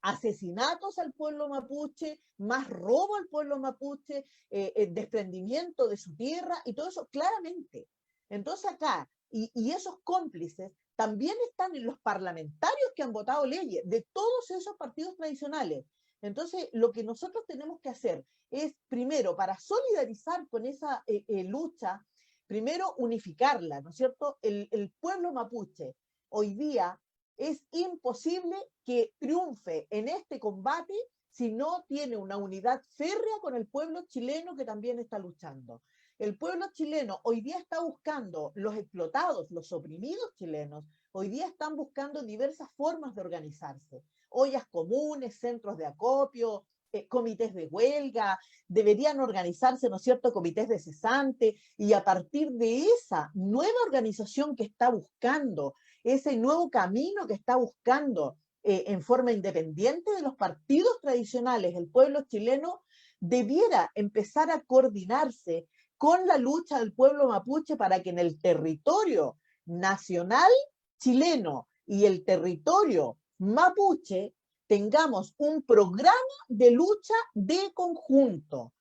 asesinatos al pueblo mapuche, más robo al pueblo mapuche, desprendimiento de su tierra y todo eso claramente. Entonces acá, y esos cómplices también están en los parlamentarios que han votado leyes de todos esos partidos tradicionales. Entonces lo que nosotros tenemos que hacer es, primero, para solidarizar con esa lucha, primero unificarla, ¿no es cierto? El pueblo mapuche hoy día es imposible que triunfe en este combate si no tiene una unidad férrea con el pueblo chileno que también está luchando. El pueblo chileno hoy día está buscando, los explotados, los oprimidos chilenos, hoy día están buscando diversas formas de organizarse. Ollas comunes, centros de acopio, comités de huelga, deberían organizarse, ¿no es cierto?, comités de cesante, y a partir de esa nueva organización que está buscando, ese nuevo camino que está buscando en forma independiente de los partidos tradicionales, el pueblo chileno debiera empezar a coordinarse con la lucha del pueblo mapuche para que en el territorio nacional chileno y el territorio mapuche tengamos un programa de lucha de conjunto,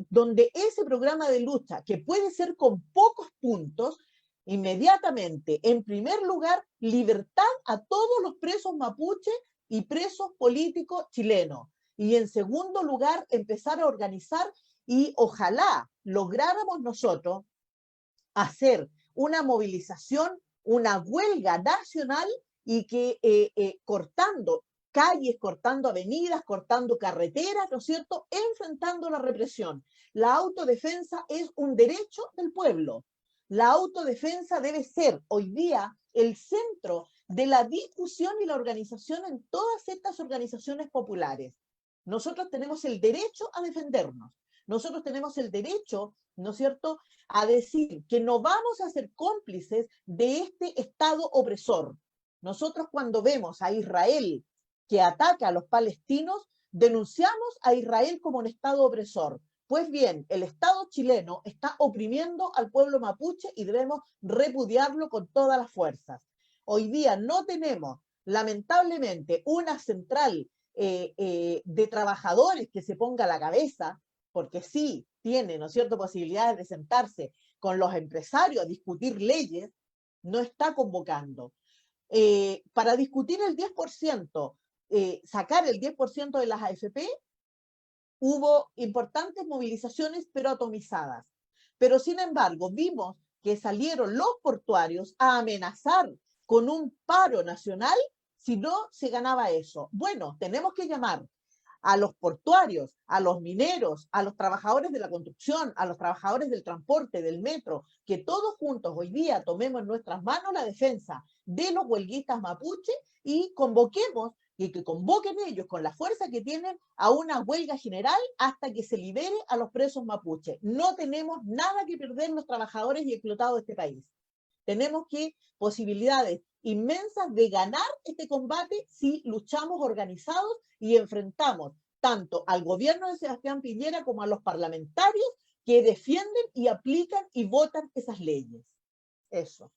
donde ese programa de lucha, que puede ser con pocos puntos, inmediatamente, en primer lugar, libertad a todos los presos mapuche y presos políticos chilenos. Y en segundo lugar, empezar a organizar y ojalá lográramos nosotros hacer una movilización, una huelga nacional y que cortando calles, cortando avenidas, cortando carreteras, ¿no es cierto?, enfrentando la represión. La autodefensa es un derecho del pueblo. La autodefensa debe ser hoy día el centro de la discusión y la organización en todas estas organizaciones populares. Nosotros tenemos el derecho a defendernos. Nosotros tenemos el derecho, ¿no es cierto?, a decir que no vamos a ser cómplices de este Estado opresor. Nosotros cuando vemos a Israel que ataca a los palestinos, denunciamos a Israel como un Estado opresor. Pues bien, el Estado chileno está oprimiendo al pueblo mapuche y debemos repudiarlo con todas las fuerzas. Hoy día no tenemos, lamentablemente, una central de trabajadores que se ponga a la cabeza, porque sí tiene, ¿no es cierto?, posibilidades de sentarse con los empresarios a discutir leyes, no está convocando. Para discutir el 10%, sacar el 10% de las AFP, hubo importantes movilizaciones, pero atomizadas. Pero sin embargo, vimos que salieron los portuarios a amenazar con un paro nacional si no se ganaba eso. Bueno, tenemos que llamar a los portuarios, a los mineros, a los trabajadores de la construcción, a los trabajadores del transporte, del metro, que todos juntos hoy día tomemos en nuestras manos la defensa de los huelguistas mapuche y convoquemos, y que convoquen ellos con la fuerza que tienen a una huelga general hasta que se libere a los presos mapuche. No tenemos nada que perder los trabajadores y explotados de este país. Tenemos posibilidades inmensas de ganar este combate si luchamos organizados y enfrentamos tanto al gobierno de Sebastián Piñera como a los parlamentarios que defienden y aplican y votan esas leyes. Eso.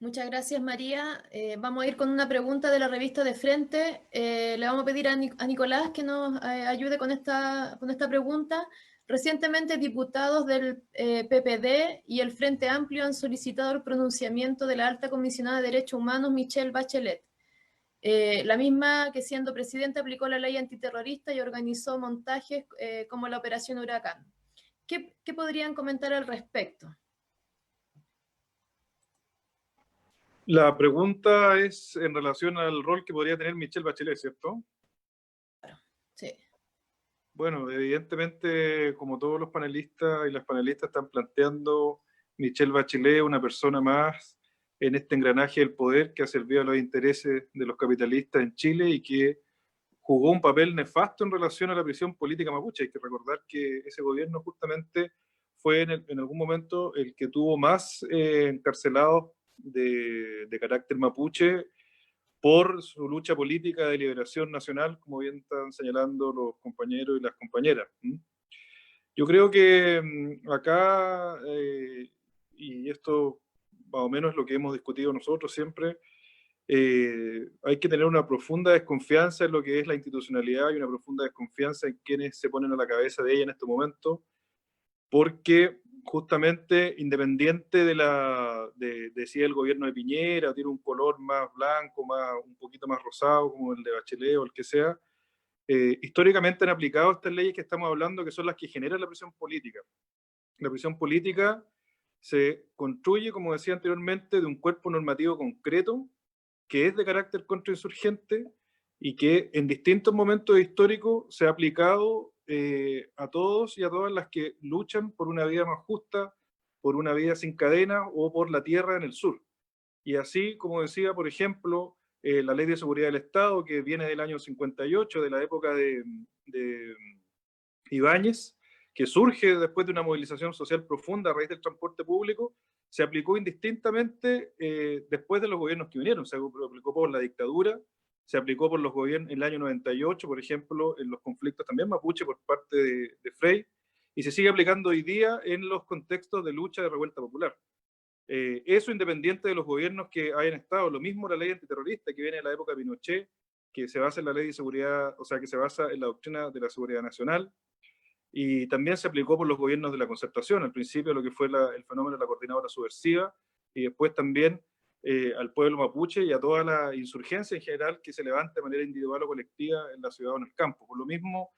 Muchas gracias, María. Vamos a ir con una pregunta de la revista De Frente. Le vamos a pedir a Nicolás que nos ayude con esta pregunta. Recientemente, diputados del PPD y el Frente Amplio han solicitado el pronunciamiento de la alta comisionada de Derechos Humanos, Michelle Bachelet. La misma que siendo presidenta aplicó la ley antiterrorista y organizó montajes como la Operación Huracán. ¿Qué podrían comentar al respecto? La pregunta es en relación al rol que podría tener Michelle Bachelet, ¿cierto? Sí. Bueno, evidentemente, como todos los panelistas y las panelistas están planteando, Michelle Bachelet, una persona más en este engranaje del poder que ha servido a los intereses de los capitalistas en Chile y que jugó un papel nefasto en relación a la prisión política mapuche. Hay que recordar que ese gobierno justamente fue en algún momento el que tuvo más encarcelados de carácter mapuche por su lucha política de liberación nacional, como bien están señalando los compañeros y las compañeras. Yo creo que acá, y esto más o menos es lo que hemos discutido nosotros siempre, hay que tener una profunda desconfianza en lo que es la institucionalidad y una profunda desconfianza en quienes se ponen a la cabeza de ella en este momento, porque justamente independiente de si el gobierno de Piñera tiene un color más blanco, un poquito más rosado, como el de Bachelet o el que sea, históricamente han aplicado estas leyes que estamos hablando, que son las que generan la prisión política. La prisión política se construye, como decía anteriormente, de un cuerpo normativo concreto, que es de carácter contrainsurgente y que en distintos momentos históricos se ha aplicado a todos y a todas las que luchan por una vida más justa, por una vida sin cadena o por la tierra en el sur. Y así, como decía, por ejemplo, la Ley de Seguridad del Estado, que viene del año 58, de la época de Ibáñez, que surge después de una movilización social profunda a raíz del transporte público, se aplicó indistintamente después de los gobiernos que vinieron. Se aplicó por la dictadura, se aplicó por los gobiernos en el año 98, por ejemplo, en los conflictos también mapuche por parte de Frei, y se sigue aplicando hoy día en los contextos de lucha de revuelta popular. Eso independiente de los gobiernos que hayan estado. Lo mismo la ley antiterrorista que viene de la época de Pinochet, que se basa en la ley de seguridad, o sea, que se basa en la doctrina de la seguridad nacional, y también se aplicó por los gobiernos de la concertación, al principio lo que fue el fenómeno de la coordinadora subversiva, y después también al pueblo mapuche y a toda la insurgencia en general que se levanta de manera individual o colectiva en la ciudad o en el campo. Por lo mismo,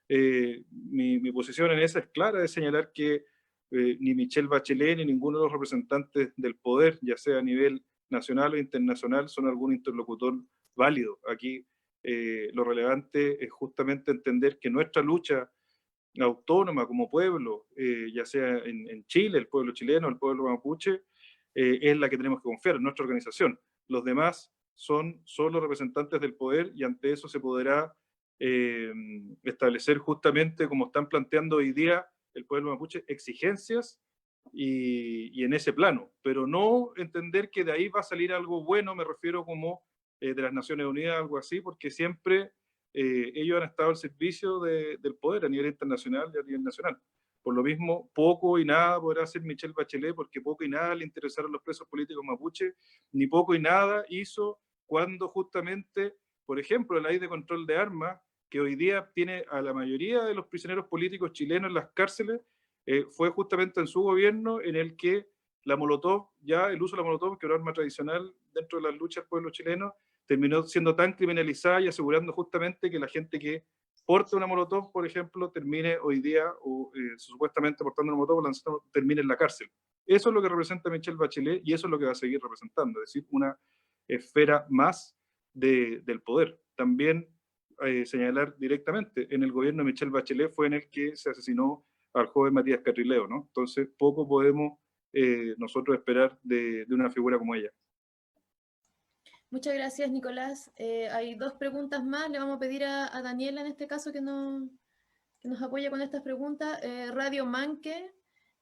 mi posición en esa es clara, de señalar que ni Michelle Bachelet ni ninguno de los representantes del poder, ya sea a nivel nacional o internacional, son algún interlocutor válido. Aquí lo relevante es justamente entender que nuestra lucha autónoma como pueblo, ya sea en Chile, el pueblo chileno, el pueblo mapuche, es la que tenemos que confiar en nuestra organización. Los demás son solo representantes del poder y ante eso se podrá establecer justamente, como están planteando hoy día el pueblo mapuche, exigencias y en ese plano, pero no entender que de ahí va a salir algo bueno, me refiero como de las Naciones Unidas, algo así, porque siempre ellos han estado al servicio del poder a nivel internacional y a nivel nacional. Por lo mismo, poco y nada podrá hacer Michelle Bachelet, porque poco y nada le interesaron los presos políticos mapuche, ni poco y nada hizo cuando justamente, por ejemplo, la ley de control de armas, que hoy día tiene a la mayoría de los prisioneros políticos chilenos en las cárceles, fue justamente en su gobierno en el que la Molotov, ya el uso de la Molotov, que era un arma tradicional dentro de las luchas del pueblo chileno, terminó siendo tan criminalizada y asegurando justamente que la gente que porta una Molotov, por ejemplo, termine hoy día, o supuestamente portando una Molotov, termine en la cárcel. Eso es lo que representa Michelle Bachelet y eso es lo que va a seguir representando, es decir, una esfera más del poder. También señalar directamente, en el gobierno de Michelle Bachelet fue en el que se asesinó al joven Matías Catrileo, ¿no? Entonces, poco podemos nosotros esperar de una figura como ella. Muchas gracias, Nicolás. Hay dos preguntas más. Le vamos a pedir a Daniela, en este caso, que nos apoye con estas preguntas. Radio Manque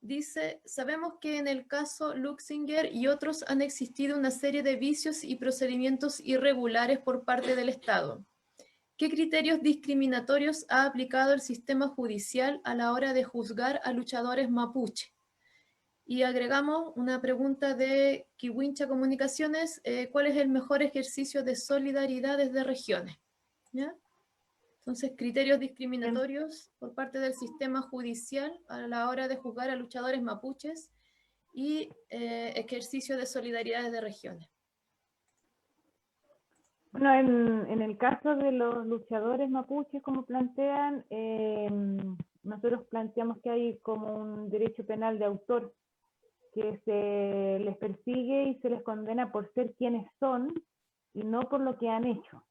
dice, sabemos que en el caso Luxinger y otros han existido una serie de vicios y procedimientos irregulares por parte del Estado. ¿Qué criterios discriminatorios ha aplicado el sistema judicial a la hora de juzgar a luchadores mapuche? Y agregamos una pregunta de Kiwincha Comunicaciones, ¿cuál es el mejor ejercicio de solidaridad desde regiones? ¿Ya? Entonces, criterios discriminatorios por parte del sistema judicial a la hora de juzgar a luchadores mapuches y ejercicio de solidaridad desde regiones. Bueno, en el caso de los luchadores mapuches, como plantean, nosotros planteamos que hay como un derecho penal de autor, que se les persigue y se les condena por ser quienes son y no por lo que han hecho.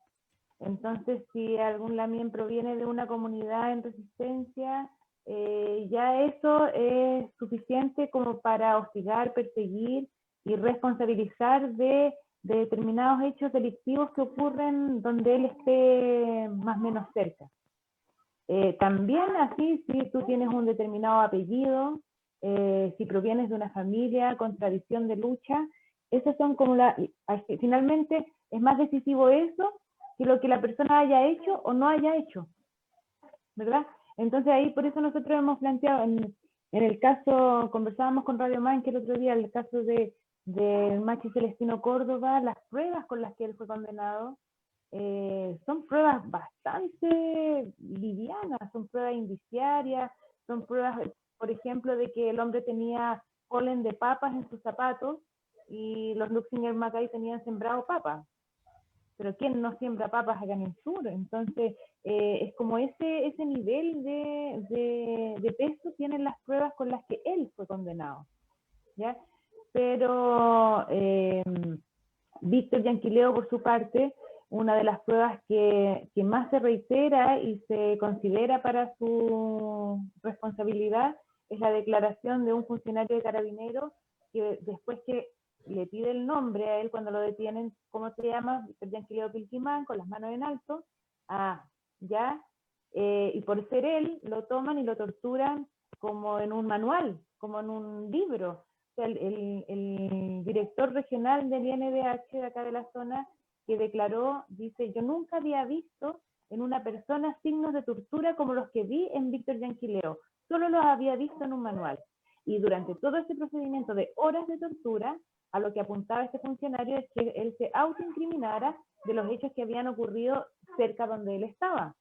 Entonces, si algún lamien proviene de una comunidad en resistencia, ya eso es suficiente como para hostigar, perseguir y responsabilizar de determinados hechos delictivos que ocurren donde él esté más o menos cerca. También así, si tú tienes un determinado apellido, si provienes de una familia con tradición de lucha, esas son como finalmente es más decisivo eso que lo que la persona haya hecho o no haya hecho, ¿verdad? Entonces ahí por eso nosotros hemos planteado, en el caso, conversábamos con Radio Manque el otro día, el caso de Machi Celestino Córdoba, las pruebas con las que él fue condenado son pruebas bastante livianas, son pruebas indiciarias, son pruebas, por ejemplo, de que el hombre tenía polen de papas en sus zapatos y los Luxinger Macay tenían sembrado papas. Pero ¿quién no siembra papas acá en el sur? Entonces, es como ese nivel de peso tienen las pruebas con las que él fue condenado, ¿ya? Pero Víctor Yanquileo, por su parte, una de las pruebas que más se reitera y se considera para su responsabilidad es la declaración de un funcionario de Carabineros que después que le pide el nombre a él cuando lo detienen, ¿cómo se llama? Víctor Yanquileo Pilquimán, con las manos en alto. Ah, ya. Y por ser él, lo toman y lo torturan como en un manual, como en un libro. O sea, el director regional del INDH de acá de la zona, que declaró, dice, yo nunca había visto en una persona signos de tortura como los que vi en Víctor Yanquileo, solo los había visto en un manual. Y durante todo ese procedimiento de horas de tortura, a lo que apuntaba este funcionario es que él se autoincriminara de los hechos que habían ocurrido cerca donde él estaba.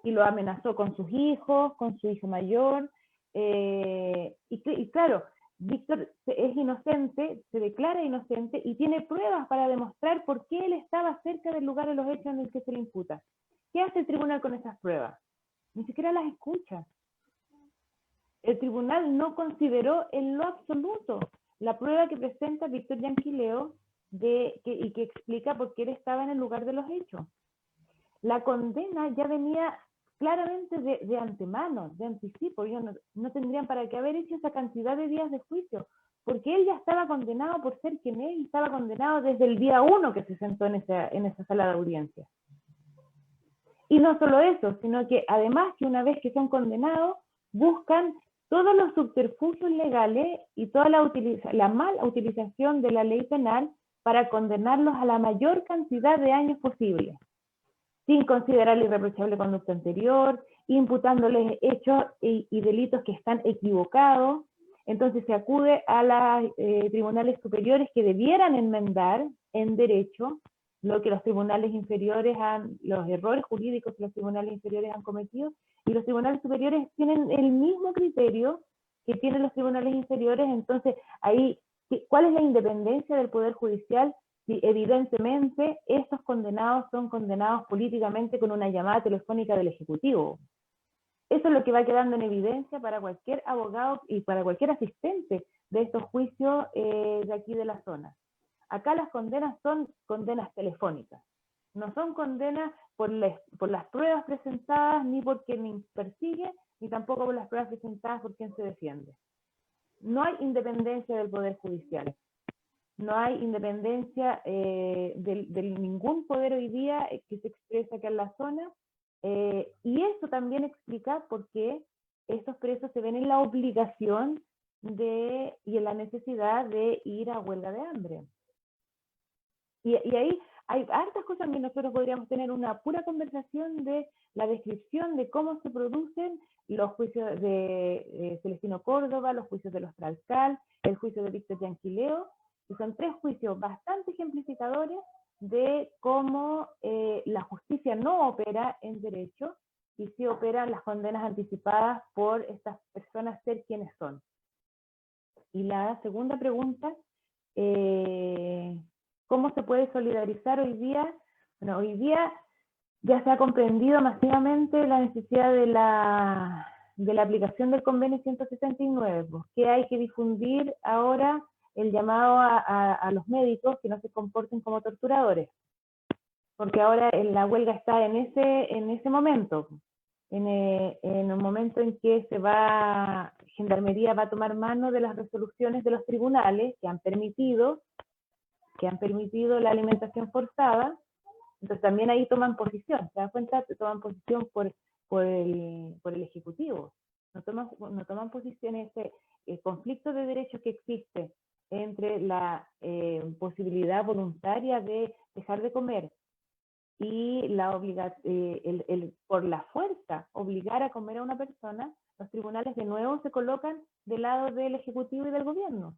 Y lo amenazó con sus hijos, con su hijo mayor, y claro, Víctor es inocente, se declara inocente y tiene pruebas para demostrar por qué él estaba cerca del lugar de los hechos en el que se le imputa. ¿Qué hace el tribunal con esas pruebas? Ni siquiera las escucha. El tribunal no consideró en lo absoluto la prueba que presenta Víctor Yanquileo y que explica por qué él estaba en el lugar de los hechos. La condena ya venía claramente de antemano, de anticipo. Ellos no tendrían para qué haber hecho esa cantidad de días de juicio, porque él ya estaba condenado por ser quien es, y estaba condenado desde el día 1 que se sentó en esa sala de audiencia. Y no solo eso, sino que además que una vez que son condenados, buscan todos los subterfugios legales y toda la mala utilización de la ley penal para condenarlos a la mayor cantidad de años posible, sin considerar la irreprochable conducta anterior, imputándoles hechos y delitos que están equivocados. Entonces se acude a los tribunales superiores que debieran enmendar en derecho lo que los tribunales inferiores los errores jurídicos que los tribunales inferiores han cometido, y los tribunales superiores tienen el mismo criterio que tienen los tribunales inferiores. Entonces ahí, ¿cuál es la independencia del Poder Judicial? Si evidentemente estos condenados son condenados políticamente con una llamada telefónica del Ejecutivo. Eso es lo que va quedando en evidencia para cualquier abogado y para cualquier asistente de estos juicios de aquí de la zona. Acá las condenas son condenas telefónicas. No son condenas por las pruebas presentadas, ni por quien persigue, ni tampoco por las pruebas presentadas por quien se defiende. No hay independencia del Poder Judicial. No hay independencia de ningún poder hoy día que se expresa acá en la zona, y eso también explica por qué estos presos se ven en la obligación y en la necesidad de ir a huelga de hambre. Y ahí hay hartas cosas que nosotros podríamos tener una pura conversación de la descripción de cómo se producen los juicios de Celestino Córdoba, los juicios de los Tralcal, el juicio de Víctor Yanquileo, y son 3 juicios bastante ejemplificadores de cómo la justicia no opera en derecho y sí operan las condenas anticipadas por estas personas ser quienes son. Y la segunda pregunta, ¿cómo se puede solidarizar hoy día? Bueno, hoy día ya se ha comprendido masivamente la necesidad de la aplicación del convenio 169, pues, que hay que difundir ahora el llamado a los médicos que no se comporten como torturadores, porque ahora la huelga está en ese momento, en un momento en que Gendarmería va a tomar mano de las resoluciones de los tribunales que han permitido la alimentación forzada. Entonces también ahí toman posición, ¿te das cuenta? Toman posición por el Ejecutivo, no toman posición en ese conflicto de derechos que existe entre la posibilidad voluntaria de dejar de comer y por la fuerza obligar a comer a una persona. Los tribunales de nuevo se colocan del lado del Ejecutivo y del gobierno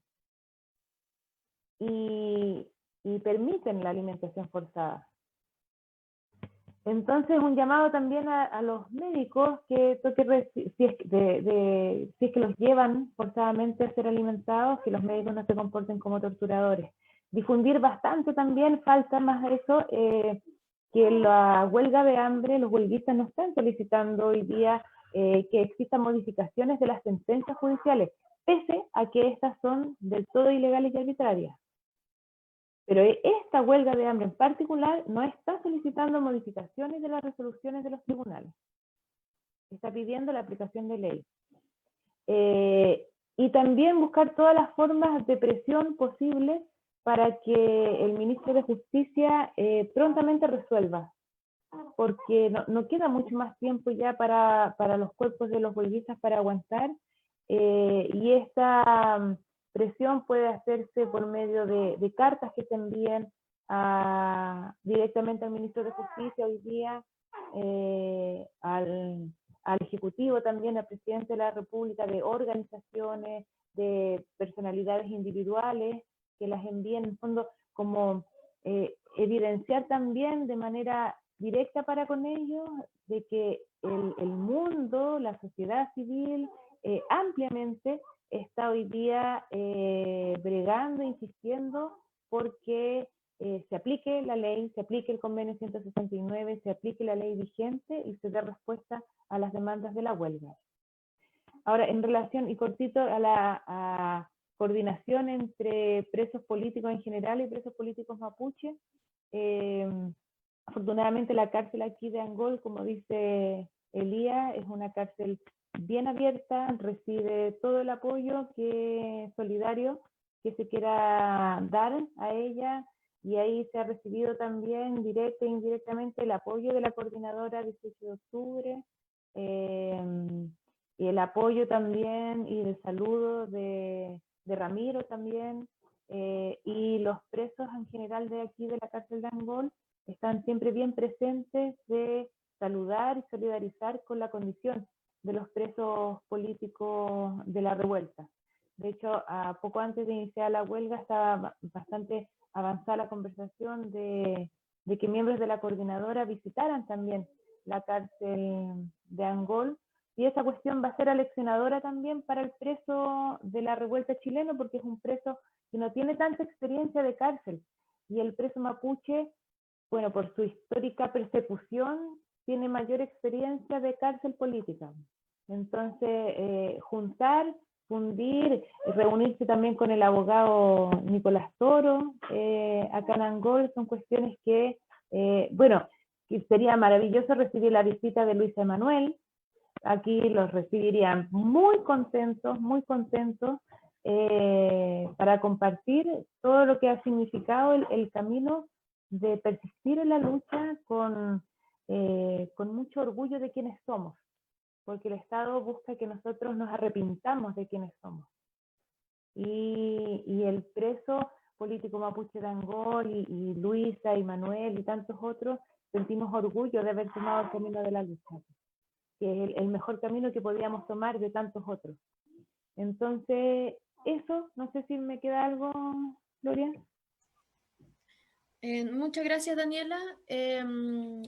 y permiten la alimentación forzada. Entonces, un llamado también a los médicos que si es que los llevan forzadamente a ser alimentados, que los médicos no se comporten como torturadores. Difundir bastante también, falta más de eso, que la huelga de hambre, los huelguistas no están solicitando hoy día que existan modificaciones de las sentencias judiciales, pese a que estas son del todo ilegales y arbitrarias. Pero esta huelga de hambre en particular no está solicitando modificaciones de las resoluciones de los tribunales. Está pidiendo la aplicación de ley. y también buscar todas las formas de presión posibles para que el ministro de Justicia prontamente resuelva, porque no queda mucho más tiempo ya para los cuerpos de los huelguistas para aguantar, y esta presión puede hacerse por medio de cartas que se envíen directamente al ministro de Justicia hoy día, al Ejecutivo también, al presidente de la República, de organizaciones, de personalidades individuales, que las envíen en fondo como evidenciar también de manera directa para con ellos de que el mundo, la sociedad civil, ampliamente está hoy día bregando, insistiendo porque se aplique la ley, se aplique el convenio 169, se aplique la ley vigente y se dé respuesta a las demandas de la huelga. Ahora, en relación, y cortito, a la coordinación entre presos políticos en general y presos políticos mapuche, afortunadamente la cárcel aquí de Angol, como dice Elías, es una cárcel bien abierta, recibe todo el apoyo solidario que se quiera dar a ella, y ahí se ha recibido también directa e indirectamente el apoyo de la coordinadora 18 de octubre, y el apoyo también y el saludo de Ramiro también, y los presos en general de aquí de la cárcel de Angol están siempre bien presentes de saludar y solidarizar con la condición de los presos políticos de la revuelta. De hecho, poco antes de iniciar la huelga estaba bastante avanzada la conversación de que miembros de la coordinadora visitaran también la cárcel de Angol, y esa cuestión va a ser aleccionadora también para el preso de la revuelta chileno, porque es un preso que no tiene tanta experiencia de cárcel, y el preso mapuche, bueno, por su histórica persecución, tiene mayor experiencia de cárcel política. Entonces, fundir, reunirse también con el abogado Nicolás Toro, acá en Angol, son cuestiones que, bueno, que sería maravilloso recibir la visita de Luis Emanuel. Aquí los recibirían muy contentos, para compartir todo lo que ha significado el camino de persistir en la lucha con mucho orgullo de quienes somos, porque el Estado busca que nosotros nos arrepintamos de quienes somos. Y el preso político mapuche de Angol y Luisa y Manuel y tantos otros, sentimos orgullo de haber tomado el camino de la lucha, que es el mejor camino que podíamos tomar de tantos otros. Entonces, eso, no sé si me queda algo, Gloria. Muchas gracias, Daniela.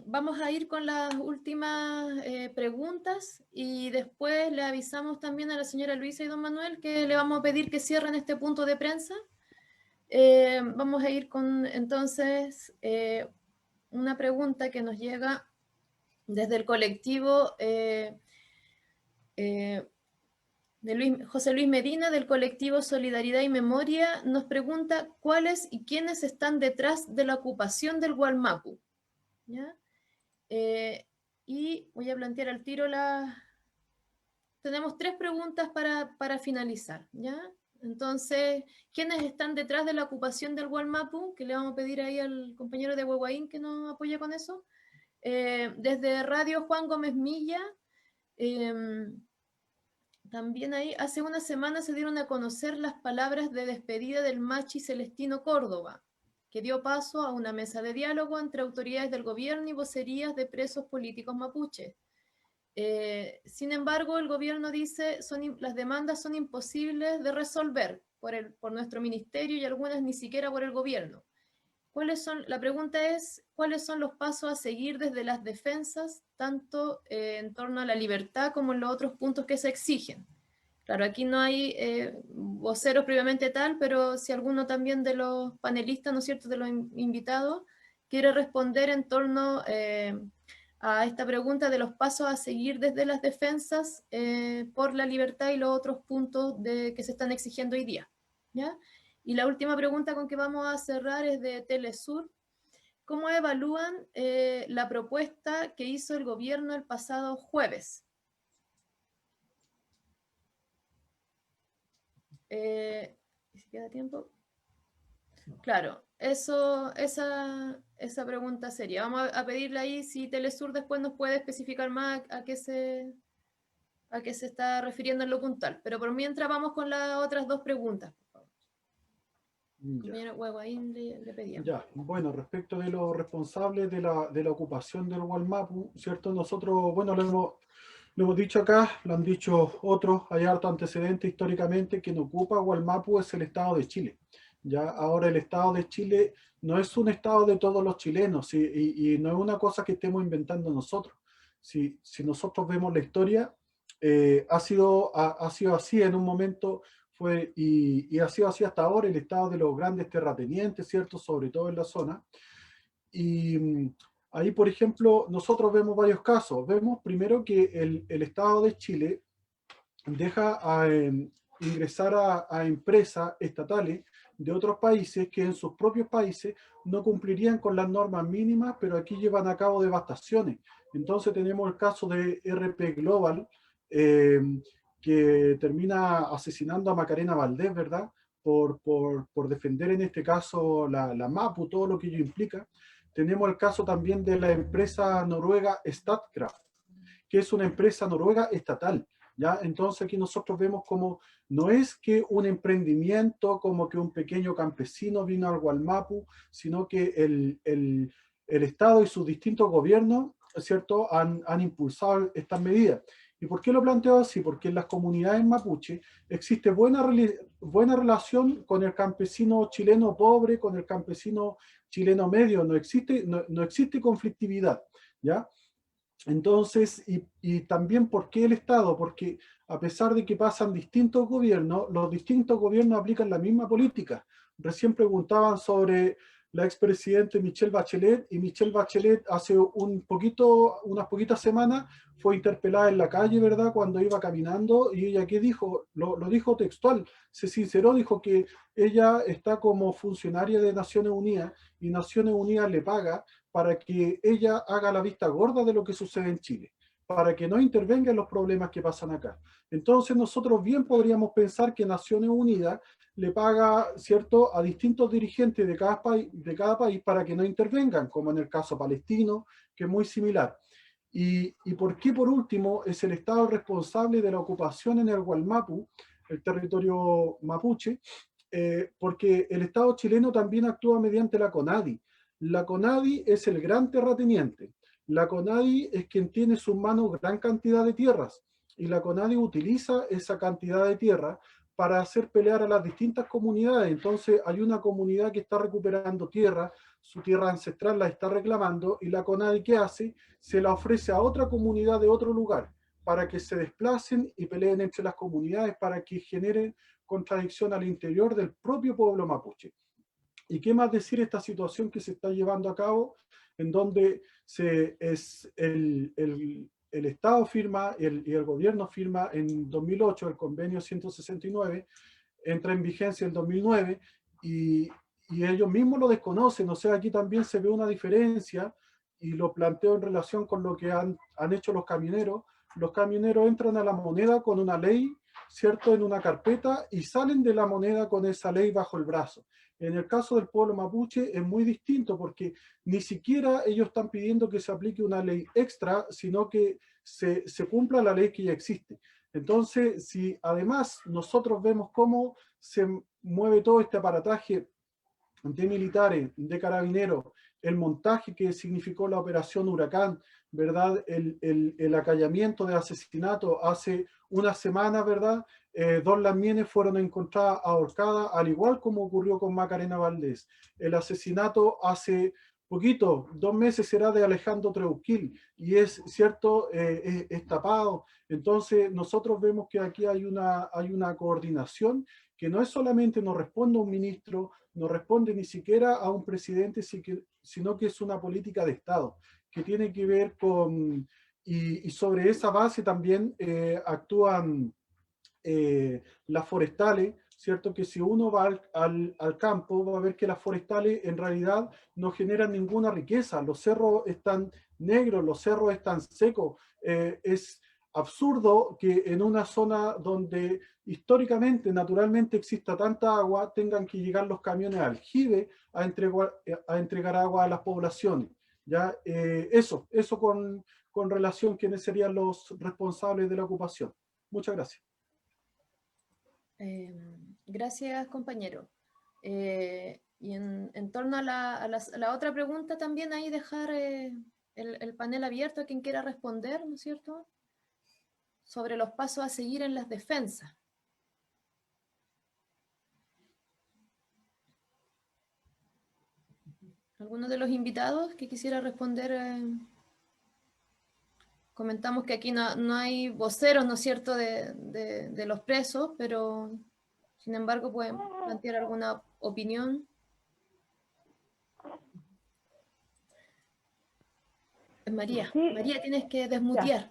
Vamos a ir con las últimas preguntas y después le avisamos también a la señora Luisa y don Manuel que le vamos a pedir que cierren este punto de prensa. Vamos a ir con entonces una pregunta que nos llega desde el colectivo de José Luis Medina, del colectivo Solidaridad y Memoria, nos pregunta cuáles y quiénes están detrás de la ocupación del Gualmapu. ¿Ya? Y voy a plantear al tiro Tenemos 3 preguntas para finalizar, ¿ya? Entonces, ¿quiénes están detrás de la ocupación del Gualmapu? Que le vamos a pedir ahí al compañero de Huehuaín que nos apoye con eso. Desde Radio Juan Gómez Milla, también ahí, hace una semana se dieron a conocer las palabras de despedida del Machi Celestino Córdoba, que dio paso a una mesa de diálogo entre autoridades del gobierno y vocerías de presos políticos mapuches. Sin embargo, el gobierno dice las demandas son imposibles de resolver por nuestro ministerio y algunas ni siquiera por el gobierno. La pregunta es, ¿cuáles son los pasos a seguir desde las defensas, tanto en torno a la libertad como en los otros puntos que se exigen? Claro, aquí no hay voceros previamente tal, pero si alguno también de los panelistas, ¿no es cierto?, de los invitados, quiere responder en torno a esta pregunta de los pasos a seguir desde las defensas por la libertad y los otros puntos que se están exigiendo hoy día, ¿ya? Y la última pregunta con que vamos a cerrar es de Telesur. ¿Cómo evalúan la propuesta que hizo el gobierno el pasado jueves? si queda tiempo. Claro, esa pregunta sería. Vamos a pedirle ahí si Telesur después nos puede especificar más a qué se está refiriendo en lo puntual. Pero por mientras vamos con las otras dos preguntas, por favor. Compañero Hueguaín le pedíamos. Ya, bueno, respecto de los responsables de la ocupación del Wallmapu, ¿cierto? Nosotros, bueno, lo hemos dicho acá, lo han dicho otros, hay harto antecedente históricamente. Quien ocupa Wallmapu es el Estado de Chile. Ya, ahora el Estado de Chile no es un Estado de todos los chilenos, y no es una cosa que estemos inventando nosotros. Si nosotros vemos la historia, ha sido así en un momento, y ha sido así hasta ahora, el Estado de los grandes terratenientes, ¿cierto? Sobre todo en la zona. Y ahí, por ejemplo, nosotros vemos varios casos. Vemos primero que el Estado de Chile deja ingresar a empresas estatales de otros países que en sus propios países no cumplirían con las normas mínimas, pero aquí llevan a cabo devastaciones. Entonces tenemos el caso de RP Global, que termina asesinando a Macarena Valdés, ¿verdad? Por defender en este caso la MAPU, todo lo que ello implica. Tenemos el caso también de la empresa noruega Statkraft, que es una empresa noruega estatal. ¿Ya? Entonces aquí nosotros vemos como no es que un emprendimiento, como que un pequeño campesino vino al Wallmapu, sino que el Estado y sus distintos gobiernos, ¿cierto?, han impulsado estas medidas. ¿Y por qué lo planteo así? Porque en las comunidades mapuche existe buena relación con el campesino chileno pobre, con el campesino chileno medio, no existe conflictividad, ¿ya? Entonces, y también, ¿por qué el Estado? Porque a pesar de que pasan distintos gobiernos, los distintos gobiernos aplican la misma política. Recién preguntaban sobre la expresidente Michelle Bachelet, y Michelle Bachelet hace unas poquitas semanas fue interpelada en la calle, ¿verdad?, cuando iba caminando, y ella, ¿qué dijo? Lo dijo textual, se sinceró, dijo que ella está como funcionaria de Naciones Unidas, y Naciones Unidas le paga para que ella haga la vista gorda de lo que sucede en Chile, para que no intervenga en los problemas que pasan acá. Entonces nosotros bien podríamos pensar que Naciones Unidas le paga, ¿cierto?, a distintos dirigentes de cada país para que no intervengan, como en el caso palestino, que es muy similar. ¿Y por qué, por último, es el Estado responsable de la ocupación en el Wallmapu, el territorio mapuche? Porque el Estado chileno también actúa mediante la CONADI. La CONADI es el gran terrateniente. La CONADI es quien tiene en sus manos gran cantidad de tierras, y la CONADI utiliza esa cantidad de tierra para hacer pelear a las distintas comunidades. Entonces hay una comunidad que está recuperando tierra, su tierra ancestral la está reclamando, y la CONADI, ¿qué hace? Se la ofrece a otra comunidad de otro lugar para que se desplacen y peleen entre las comunidades, para que generen contradicción al interior del propio pueblo mapuche. ¿Y qué más decir esta situación que se está llevando a cabo, en donde el Estado firma y el gobierno firma en 2008 el convenio 169, entra en vigencia en 2009, y ellos mismos lo desconocen? O sea, aquí también se ve una diferencia, y lo planteo en relación con lo que han hecho los camioneros. Los camioneros entran a la moneda con una ley, ¿cierto?, en una carpeta, y salen de la moneda con esa ley bajo el brazo. En el caso del pueblo mapuche es muy distinto, porque ni siquiera ellos están pidiendo que se aplique una ley extra, sino que se cumpla la ley que ya existe. Entonces, si además nosotros vemos cómo se mueve todo este aparataje de militares, de carabineros, el montaje que significó la operación Huracán, ¿verdad?, el acallamiento de asesinato hace una semana, ¿verdad?, 2 lamienes fueron encontradas ahorcadas, al igual como ocurrió con Macarena Valdés. El asesinato hace poquito, 2 meses, será de Alejandro Treuquil, y es cierto, es tapado. Entonces nosotros vemos que aquí hay una coordinación que no es solamente, no responde a un ministro, no responde ni siquiera a un presidente, sino que es una política de Estado, que tiene que ver con, y sobre esa base también actúan las forestales, ¿cierto? Que si uno va al campo va a ver que las forestales en realidad no generan ninguna riqueza. Los cerros están negros, los cerros están secos. absurdo que en una zona donde históricamente, naturalmente exista tanta agua, tengan que llegar los camiones al aljibe a entregar agua a las poblaciones. ¿Ya? Eso con relación a quiénes serían los responsables de la ocupación. Muchas gracias. Gracias, compañero. Y en torno a la otra pregunta también ahí dejar el panel abierto a quien quiera responder, ¿no es cierto?, sobre los pasos a seguir en las defensas. ¿Alguno de los invitados que quisiera responder? Comentamos que aquí no hay voceros, ¿no es cierto?, de los presos, pero sin embargo pueden plantear alguna opinión. María, Sí. María, tienes que desmutear.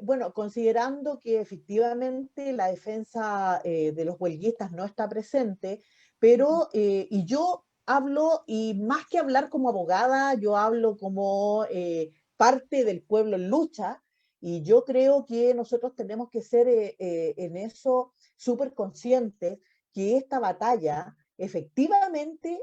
Bueno, considerando que efectivamente la defensa de los huelguistas no está presente, pero, y yo hablo, y más que hablar como abogada, yo hablo como parte del pueblo en lucha, y yo creo que nosotros tenemos que ser en eso súper conscientes que esta batalla efectivamente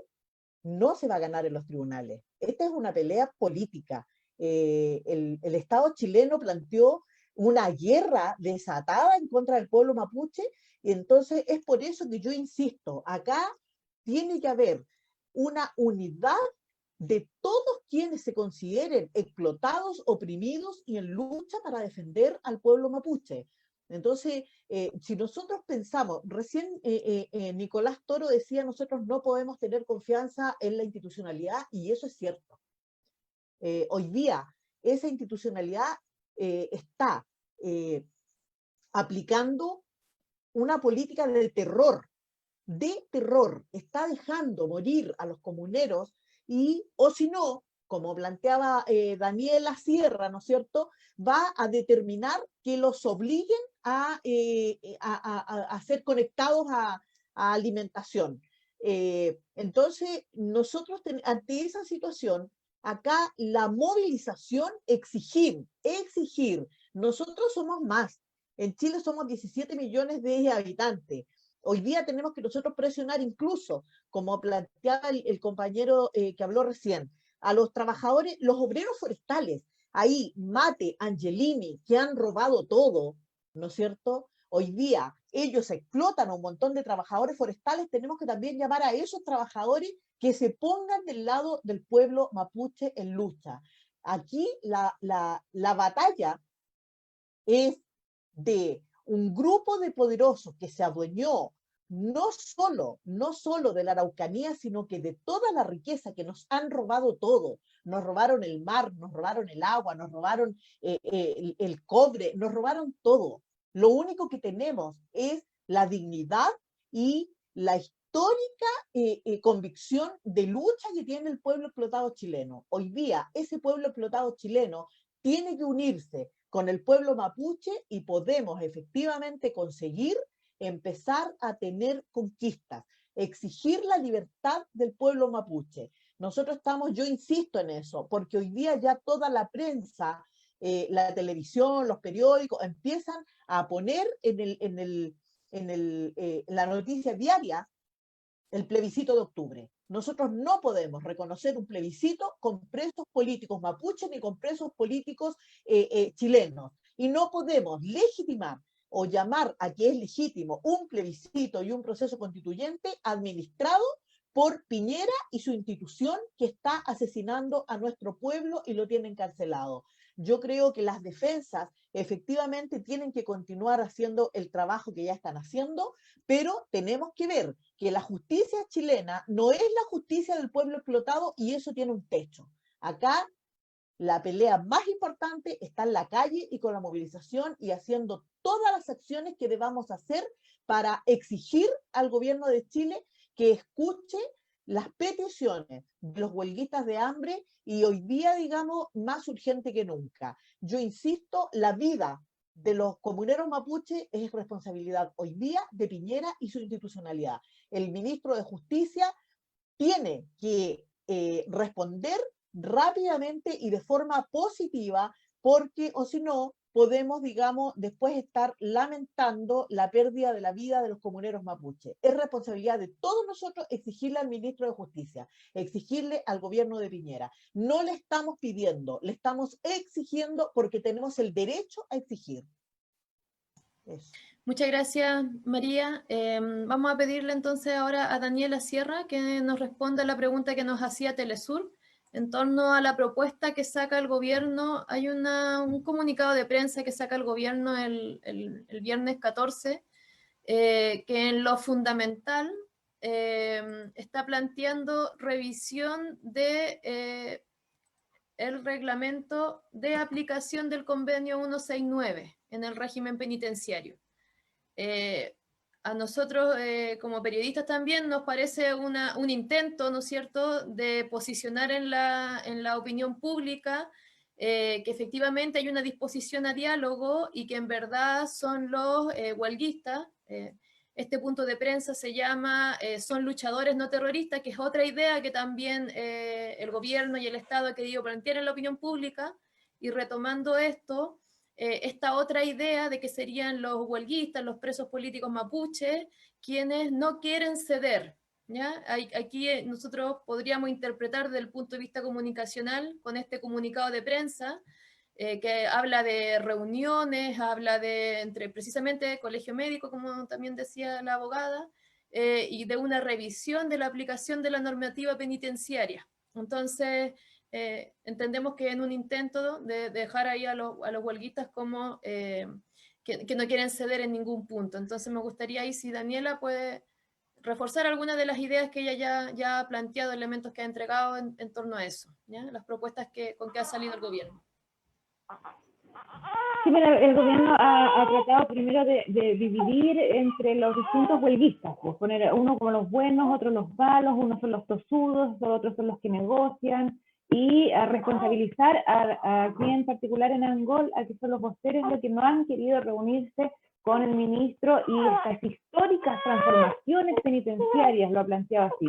no se va a ganar en los tribunales. Esta es una pelea política. El Estado chileno planteó una guerra desatada en contra del pueblo mapuche, y entonces es por eso que yo insisto, acá tiene que haber una unidad de todos quienes se consideren explotados, oprimidos y en lucha para defender al pueblo mapuche. Entonces, si nosotros pensamos, recién Nicolás Toro decía, nosotros no podemos tener confianza en la institucionalidad, y eso es cierto. Hoy día esa institucionalidad está aplicando una política de terror, está dejando morir a los comuneros, y, o si no, como planteaba Daniela Sierra, ¿no es cierto?, va a determinar que los obliguen a ser conectados a alimentación. Entonces, nosotros ante esa situación, acá la movilización, exigir. Nosotros somos más. En Chile somos 17 millones de habitantes. Hoy día tenemos que nosotros presionar incluso, como planteaba el compañero que habló recién, a los trabajadores, los obreros forestales, ahí Mate, Angelini, que han robado todo, ¿no es cierto? Hoy día ellos explotan a un montón de trabajadores forestales, tenemos que también llamar a esos trabajadores que se pongan del lado del pueblo mapuche en lucha. Aquí la batalla es de un grupo de poderosos que se adueñó no solo de la Araucanía, sino que de toda la riqueza, que nos han robado todo. Nos robaron el mar, nos robaron el agua, nos robaron el cobre, nos robaron todo. Lo único que tenemos es la dignidad y la histórica convicción de lucha que tiene el pueblo explotado chileno. Hoy día ese pueblo explotado chileno tiene que unirse con el pueblo mapuche, y podemos efectivamente conseguir empezar a tener conquistas, exigir la libertad del pueblo mapuche. Nosotros yo insisto en eso, porque hoy día ya toda la prensa, la televisión, los periódicos, empiezan a poner en la noticia diaria el plebiscito de octubre. Nosotros no podemos reconocer un plebiscito con presos políticos mapuches ni con presos políticos chilenos. Y no podemos legitimar o llamar a que es legítimo un plebiscito y un proceso constituyente administrado por Piñera y su institución, que está asesinando a nuestro pueblo y lo tiene encarcelado. Yo creo que las defensas efectivamente tienen que continuar haciendo el trabajo que ya están haciendo, pero tenemos que ver que la justicia chilena no es la justicia del pueblo explotado, y eso tiene un techo. Acá la pelea más importante está en la calle y con la movilización, y haciendo todas las acciones que debamos hacer para exigir al gobierno de Chile que escuche las peticiones de los huelguistas de hambre, y hoy día, digamos, más urgente que nunca. Yo insisto, la vida de los comuneros mapuches es responsabilidad hoy día de Piñera y su institucionalidad. El ministro de Justicia tiene que responder rápidamente y de forma positiva porque o si no, podemos, digamos, después estar lamentando la pérdida de la vida de los comuneros mapuches. Es responsabilidad de todos nosotros exigirle al ministro de Justicia, exigirle al gobierno de Piñera. No le estamos pidiendo, le estamos exigiendo porque tenemos el derecho a exigir. Eso. Muchas gracias, María. Vamos a pedirle entonces ahora a Daniela Sierra que nos responda a la pregunta que nos hacía Telesur en torno a la propuesta que saca el gobierno. Hay un comunicado de prensa que saca el gobierno el viernes 14, que en lo fundamental está planteando revisión de el reglamento de aplicación del convenio 169 en el régimen penitenciario. A nosotros como periodistas también nos parece un intento, ¿no es cierto?, de posicionar en la opinión pública que efectivamente hay una disposición a diálogo y que en verdad son los huelguistas. Este punto de prensa se llama Son luchadores no terroristas, que es otra idea que también el gobierno y el Estado ha querido plantear en la opinión pública, y retomando esto, esta otra idea de que serían los huelguistas, los presos políticos mapuches, quienes no quieren ceder, ¿ya? Aquí nosotros podríamos interpretar desde el punto de vista comunicacional con este comunicado de prensa, que habla de reuniones, habla de entre precisamente colegio médico, como también decía la abogada, y de una revisión de la aplicación de la normativa penitenciaria. Entonces, entendemos que en un intento de dejar ahí a los huelguistas como que no quieren ceder en ningún punto. Entonces me gustaría ahí si Daniela puede reforzar algunas de las ideas que ella ya ha planteado, elementos que ha entregado en torno a eso, ¿ya? Las propuestas con que ha salido el gobierno. Sí, mira, el gobierno ha tratado primero de dividir entre los distintos huelguistas, pues poner uno como los buenos, otros los malos, unos son los tosudos, otros son los que negocian, y a responsabilizar aquí en particular en Angol, a que son los voceros los que no han querido reunirse con el ministro, y estas históricas transformaciones penitenciarias, lo ha planteado así.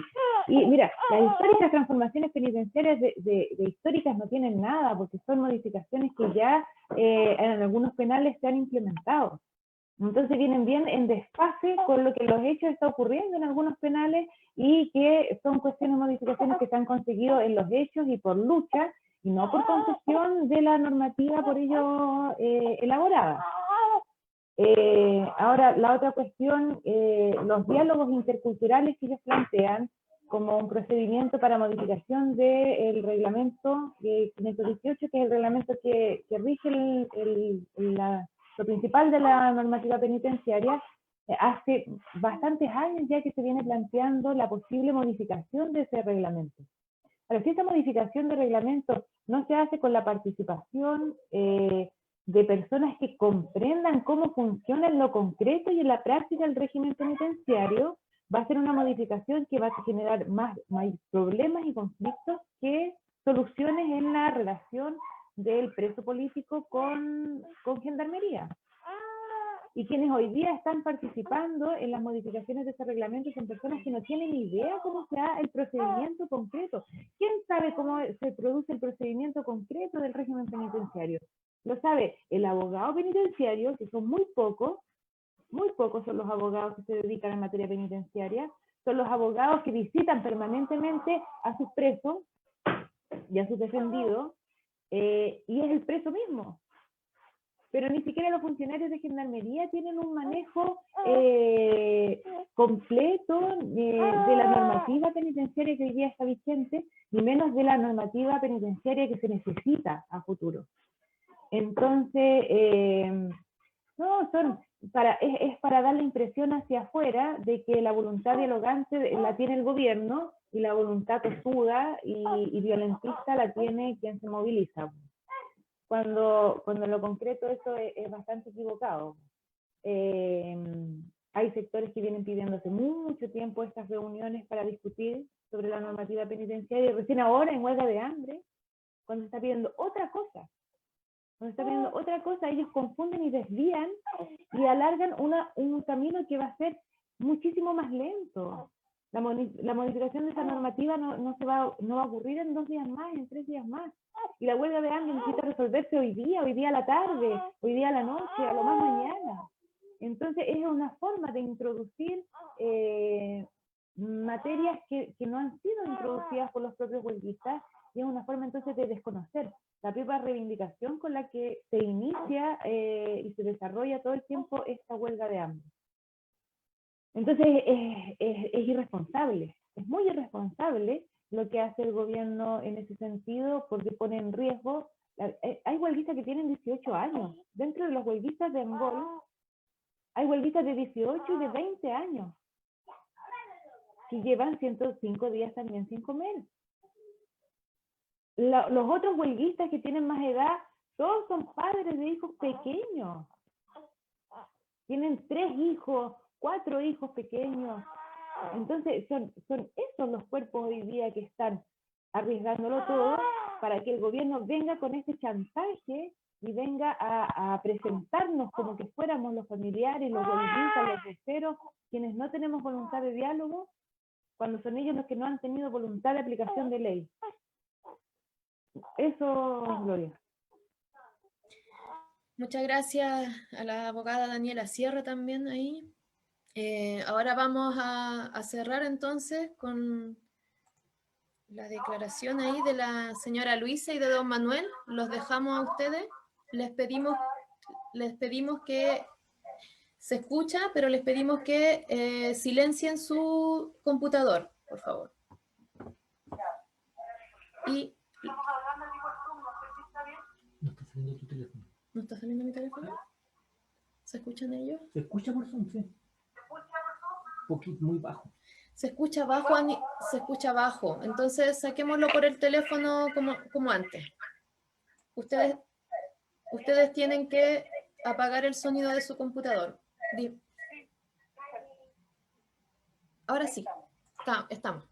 Y mira, las históricas transformaciones penitenciarias de históricas no tienen nada, porque son modificaciones que ya en algunos penales se han implementado. Entonces vienen bien en desfase con lo que los hechos está ocurriendo en algunos penales, y que son cuestiones, modificaciones que se han conseguido en los hechos y por lucha, y no por concesión de la normativa por ello elaborada. Ahora, la otra cuestión, los diálogos interculturales que ellos plantean como un procedimiento para modificación del reglamento 518, que es el reglamento que rige lo principal de la normativa penitenciaria. Hace bastantes años ya que se viene planteando la posible modificación de ese reglamento. Pero si esa modificación de reglamento no se hace con la participación de personas que comprendan cómo funciona en lo concreto y en la práctica el régimen penitenciario, va a ser una modificación que va a generar más problemas y conflictos que soluciones en la relación del preso político con Gendarmería. Y quienes hoy día están participando en las modificaciones de ese reglamento son personas que no tienen idea cómo se da el procedimiento concreto. ¿Quién sabe cómo se produce el procedimiento concreto del régimen penitenciario? Lo sabe el abogado penitenciario, que son muy pocos son los abogados que se dedican a materia penitenciaria, son los abogados que visitan permanentemente a sus presos y a sus defendidos, y es el preso mismo. Pero ni siquiera los funcionarios de Gendarmería tienen un manejo completo de la normativa penitenciaria que hoy día está vigente, ni menos de la normativa penitenciaria que se necesita a futuro. Entonces, es para dar la impresión hacia afuera de que la voluntad dialogante la tiene el gobierno, y la voluntad tosuda y violentista la tiene quien se moviliza. Cuando en lo concreto eso es bastante equivocado. Hay sectores que vienen pidiendo hace mucho tiempo estas reuniones para discutir sobre la normativa penitenciaria, y recién ahora en huelga de hambre, cuando está pidiendo otra cosa. Ellos confunden y desvían y alargan un camino que va a ser muchísimo más lento. La modificación de esa normativa no va a ocurrir en 2 días más, en 3 días más. Y la huelga de hambre necesita resolverse hoy día a la tarde, hoy día a la noche, a lo más mañana. Entonces es una forma de introducir materias que no han sido introducidas por los propios huelguistas, y es una forma entonces de desconocer la propia reivindicación con la que se inicia y se desarrolla todo el tiempo esta huelga de hambre. Entonces es irresponsable, es muy irresponsable lo que hace el gobierno en ese sentido, porque pone en riesgo, hay huelguistas que tienen 18 años, dentro de los huelguistas de Angol hay huelguistas de 18 y de 20 años, que llevan 105 días también sin comer. Los otros huelguistas que tienen más edad, todos son padres de hijos pequeños, tienen 3 hijos, 4 hijos pequeños. Entonces son esos los cuerpos hoy día que están arriesgándolo todo para que el gobierno venga con ese chantaje y venga a presentarnos como que fuéramos los familiares, los huelguistas, los voceros, quienes no tenemos voluntad de diálogo, cuando son ellos los que no han tenido voluntad de aplicación de ley. Eso, Gloria. Muchas gracias a la abogada Daniela Sierra también ahí. Ahora vamos a cerrar entonces con la declaración ahí de la señora Luisa y de don Manuel. Los dejamos a ustedes. Les pedimos que se escucha, pero les pedimos que silencien su computador, por favor. Y No está saliendo tu teléfono. ¿no está saliendo mi teléfono? ¿Se escuchan ellos? ¿Se escucha por Zoom? Sí. Poquito, muy bajo. Se escucha bajo, se escucha bajo. Entonces saquémoslo por el teléfono como antes. Ustedes tienen que apagar el sonido de su computador. Ahora sí, estamos.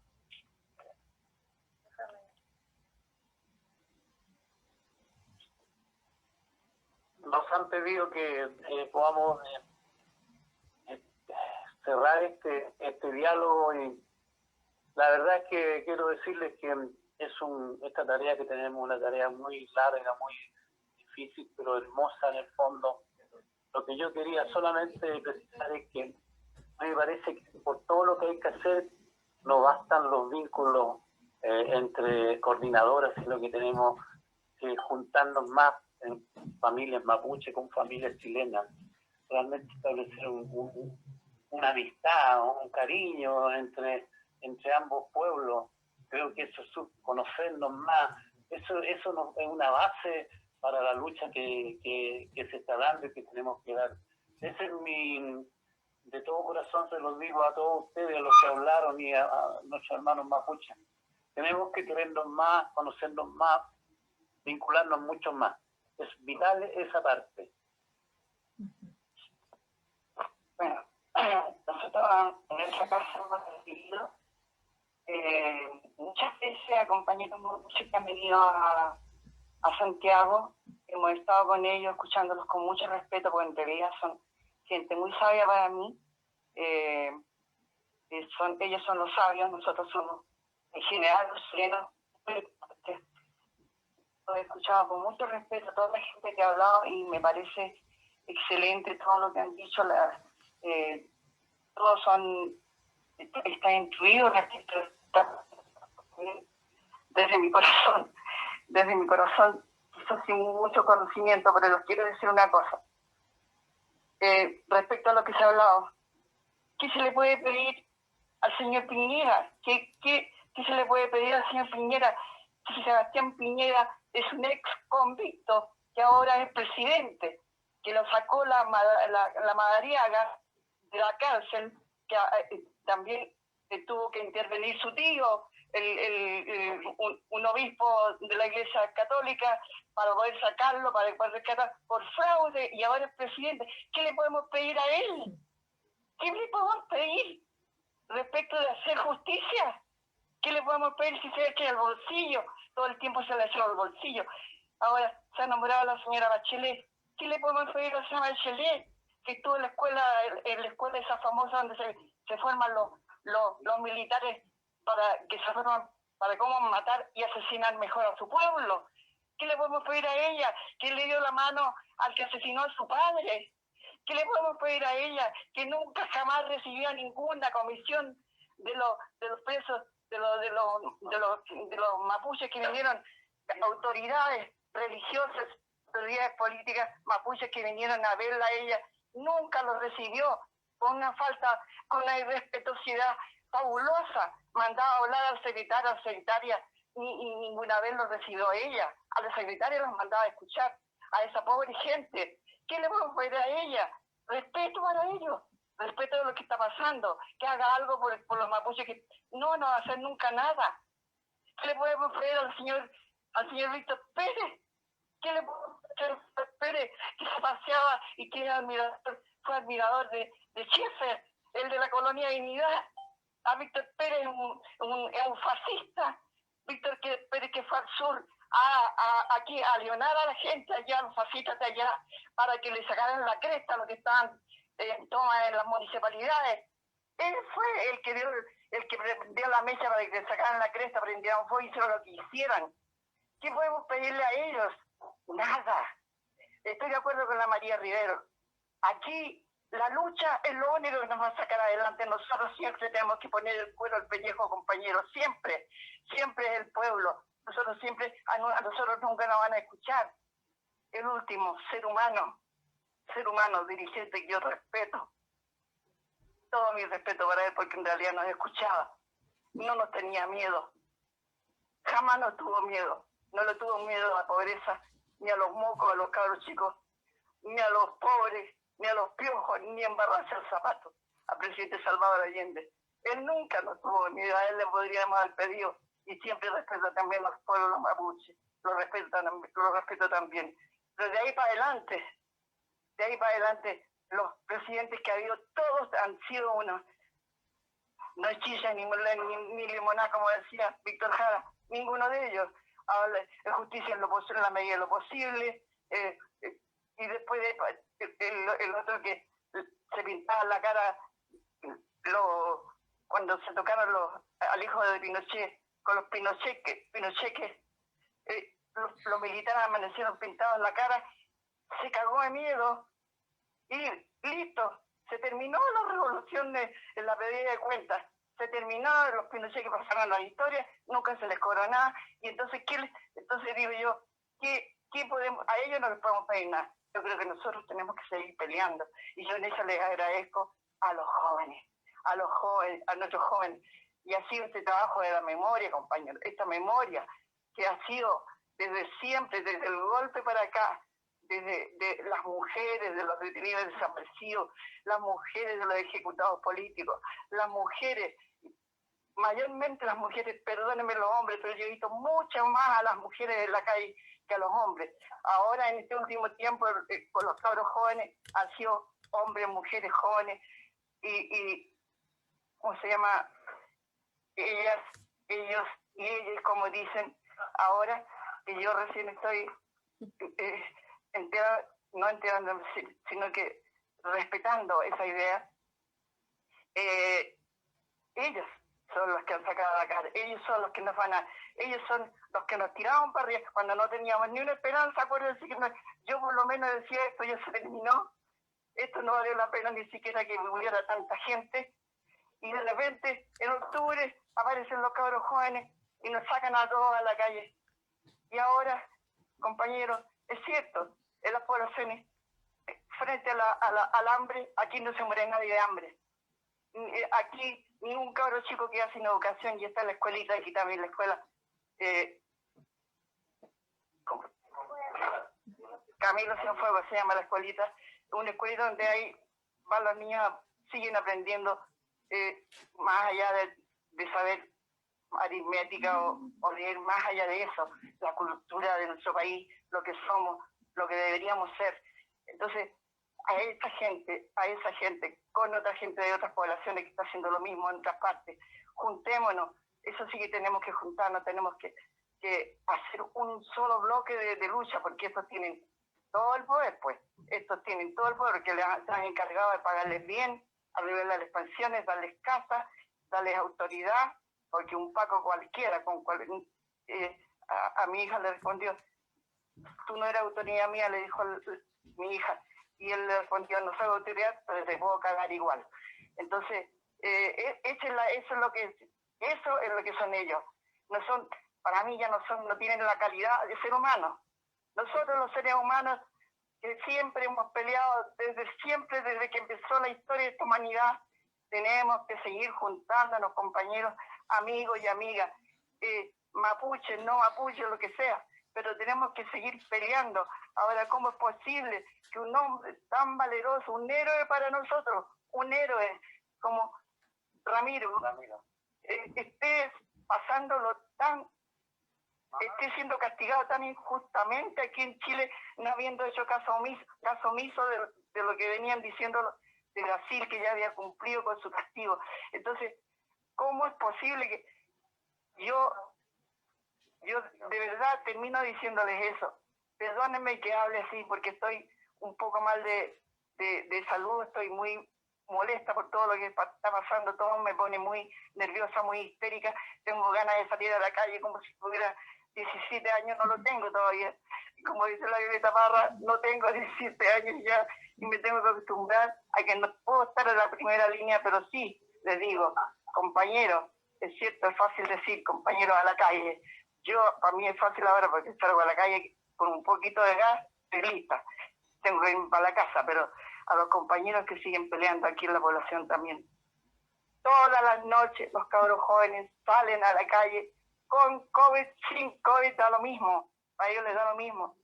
Nos han pedido que podamos cerrar este diálogo, y la verdad es que quiero decirles que esta tarea que tenemos, una tarea muy larga, muy difícil, pero hermosa en el fondo. Lo que yo quería solamente precisar es que me parece que por todo lo que hay que hacer no bastan los vínculos entre coordinadoras, sino que tenemos que juntarnos más en familias mapuche con familias chilenas, realmente establecer una amistad, un cariño entre ambos pueblos. Creo que eso es conocernos más, eso es una base para la lucha que se está dando y que tenemos que dar. Ese es de todo corazón se los digo a todos ustedes, a los que hablaron y a nuestros hermanos mapuches. Tenemos que querernos más, conocernos más, vincularnos mucho más. Es vital esa parte. Bueno, nosotros en nuestra casa hemos recibido muchas veces a compañeros muchos que han venido a Santiago. Hemos estado con ellos, escuchándolos con mucho respeto, porque en realidad son gente muy sabia para mí. Ellos son los sabios, nosotros somos en general los chilenos. He escuchado con mucho respeto a toda la gente que ha hablado y me parece excelente todo lo que han dicho. Todos están intuidos desde mi corazón, quizás sin mucho conocimiento, pero les quiero decir una cosa. Respecto a lo que se ha hablado, ¿qué se le puede pedir al señor Piñera? ¿Qué se le puede pedir al señor Piñera? Si Sebastián Piñera es un ex convicto que ahora es presidente, que lo sacó la Madariaga de la cárcel, que también tuvo que intervenir su tío, un obispo de la Iglesia Católica, para poder sacarlo, para poder rescatar por fraude, y ahora es presidente. ¿Qué le podemos pedir a él? ¿Qué le podemos pedir respecto de hacer justicia? ¿Qué le podemos pedir si se echa el bolsillo? Todo el tiempo se le echa el bolsillo. Ahora se ha nombrado a la señora Bachelet. ¿Qué le podemos pedir a la señora Bachelet? Que estuvo en la escuela esa famosa donde se forman los militares para que sepan para cómo matar y asesinar mejor a su pueblo. ¿Qué le podemos pedir a ella? Que le dio la mano al que asesinó a su padre. ¿Qué le podemos pedir a ella? Que nunca jamás recibió ninguna comisión de los presos, de los mapuches que vinieron, autoridades religiosas, autoridades políticas mapuches que vinieron a verla a ella. Nunca lo recibió, con una falta, con una irrespetuosidad fabulosa. Mandaba a hablar al secretario, a la secretaria, y ninguna vez lo recibió ella. A la secretaria los mandaba a escuchar, a esa pobre gente. ¿Qué le podemos pedir a ella? Respeto para ellos, respeto de lo que está pasando, que haga algo por los mapuches, que no va a hacer nunca nada. ¿Qué le podemos pedir al señor Víctor Pérez? ¿Qué le podemos pedir al Víctor Pérez, que se paseaba y que fue admirador de Schaeffer, el de la Colonia Dignidad? A Víctor Pérez es un fascista. Víctor Pérez que fue al sur aquí a leonar a la gente allá, a los fascistas de allá, para que le sacaran la cresta a los que estaban en las municipalidades. Él fue el que dio la mecha para que le sacaran la cresta, prendieran fuego y hicieron lo que hicieran. ¿Qué podemos pedirle a ellos? Nada. Estoy de acuerdo con la María Rivero. Aquí la lucha es lo único que nos va a sacar adelante. Nosotros siempre tenemos que poner el cuero al pellejo, compañeros. Siempre. Siempre es el pueblo. Nosotros siempre, a nosotros nunca nos van a escuchar. El último, ser humano, dirigente que yo respeto. Todo mi respeto para él, porque en realidad nos escuchaba. No nos tenía miedo. Jamás nos tuvo miedo. No le tuvo miedo a la pobreza, ni a los mocos, a los cabros chicos, ni a los pobres, ni a los piojos, ni a embarrarse el zapato al presidente Salvador Allende. Él nunca nos tuvo miedo, a él le podríamos haber pedido, y siempre respeto también a los pueblos mapuches, lo respeto también. Pero de ahí para adelante, los presidentes que ha habido, todos han sido unos, no hechiza ni limonada, como decía Víctor Jara, ninguno de ellos. Habla de justicia en la medida de lo posible, y después el otro que se pintaba la cara cuando se tocaron al hijo de Pinochet, con los Pinocheques, los militares amanecieron pintados en la cara, se cagó de miedo y listo, se terminó la revolución de la pedida de cuentas, se terminó, los Pinochet que pasaron la historia, nunca se les cobró nada, y entonces digo yo, ¿qué podemos? A ellos no les podemos pedir nada. Yo creo que nosotros tenemos que seguir peleando, y yo en eso les agradezco a los jóvenes, a nuestros jóvenes, y ha sido este trabajo de la memoria, compañeros, esta memoria que ha sido desde siempre, desde el golpe para acá, de las mujeres, de los detenidos desaparecidos, las mujeres de los ejecutados políticos, las mujeres, mayormente las mujeres, perdónenme los hombres, pero yo he visto mucho más a las mujeres en la calle que a los hombres. Ahora en este último tiempo, con los cabros jóvenes, han sido hombres, mujeres jóvenes, y ¿cómo se llama? Ellos, como dicen ahora, que yo recién estoy no enterándome, sino que respetando esa idea, ellos son los que han sacado la cara, ellos son los que ellos son los que nos tiraban para arriba cuando no teníamos ni una esperanza. Acuérdense que yo por lo menos decía, esto ya se terminó, esto no valió la pena ni siquiera que muriera tanta gente, y de repente en octubre aparecen los cabros jóvenes y nos sacan a todos a la calle. Y ahora, compañeros, es cierto, en las poblaciones, frente al hambre, aquí no se muere nadie de hambre. Aquí ningún cabro chico queda sin educación, y está en la escuelita, aquí también la escuela. Camilo Cienfuegos se llama la escuelita, una escuelita donde van los niños, siguen aprendiendo, más allá de saber aritmética o leer, más allá de eso, la cultura de nuestro país, lo que somos, lo que deberíamos ser. Entonces, a esa gente, con otra gente de otras poblaciones que está haciendo lo mismo en otras partes, juntémonos. Eso sí que tenemos que juntarnos, tenemos que hacer un solo bloque de lucha, porque estos tienen todo el poder, pues. Estos tienen todo el poder, porque están encargados de pagarles bien, arreglar las pensiones, darles casas, dale autoridad, porque un Paco cualquiera, a mi hija le respondió, tú no eres autoridad mía, le dijo mi hija, y él le respondió, no soy autoridad, pero te puedo cagar igual. Entonces, eso es lo que son ellos. No son, para mí ya no tienen la calidad de ser humano. Nosotros los seres humanos que siempre hemos peleado, desde que empezó la historia de esta humanidad, tenemos que seguir juntándonos, compañeros, amigos y amigas, mapuche, no mapuche, lo que sea, pero tenemos que seguir peleando. Ahora, ¿cómo es posible que un hombre tan valeroso, un héroe para nosotros, un héroe como Ramiro, esté pasándolo esté siendo castigado tan injustamente aquí en Chile, no habiendo hecho caso omiso de lo que venían diciendo de Brasil, que ya había cumplido con su castigo? Entonces, ¿cómo es posible que yo de verdad termino diciéndoles eso? Perdónenme que hable así, porque estoy un poco mal de salud, estoy muy molesta por todo lo que está pasando, todo me pone muy nerviosa, muy histérica, tengo ganas de salir a la calle como si tuviera 17 años, no lo tengo todavía, y como dice la Violeta Parra, no tengo 17 años ya, y me tengo que acostumbrar a que no puedo estar en la primera línea, pero sí, les digo, compañeros, es cierto, es fácil decir, compañeros a la calle, para mí es fácil ahora porque salgo a la calle con un poquito de gas, estoy lista, tengo que irme para la casa, pero a los compañeros que siguen peleando aquí en la población también. Todas las noches los cabros jóvenes salen a la calle con COVID, sin COVID, da lo mismo, a ellos les da lo mismo.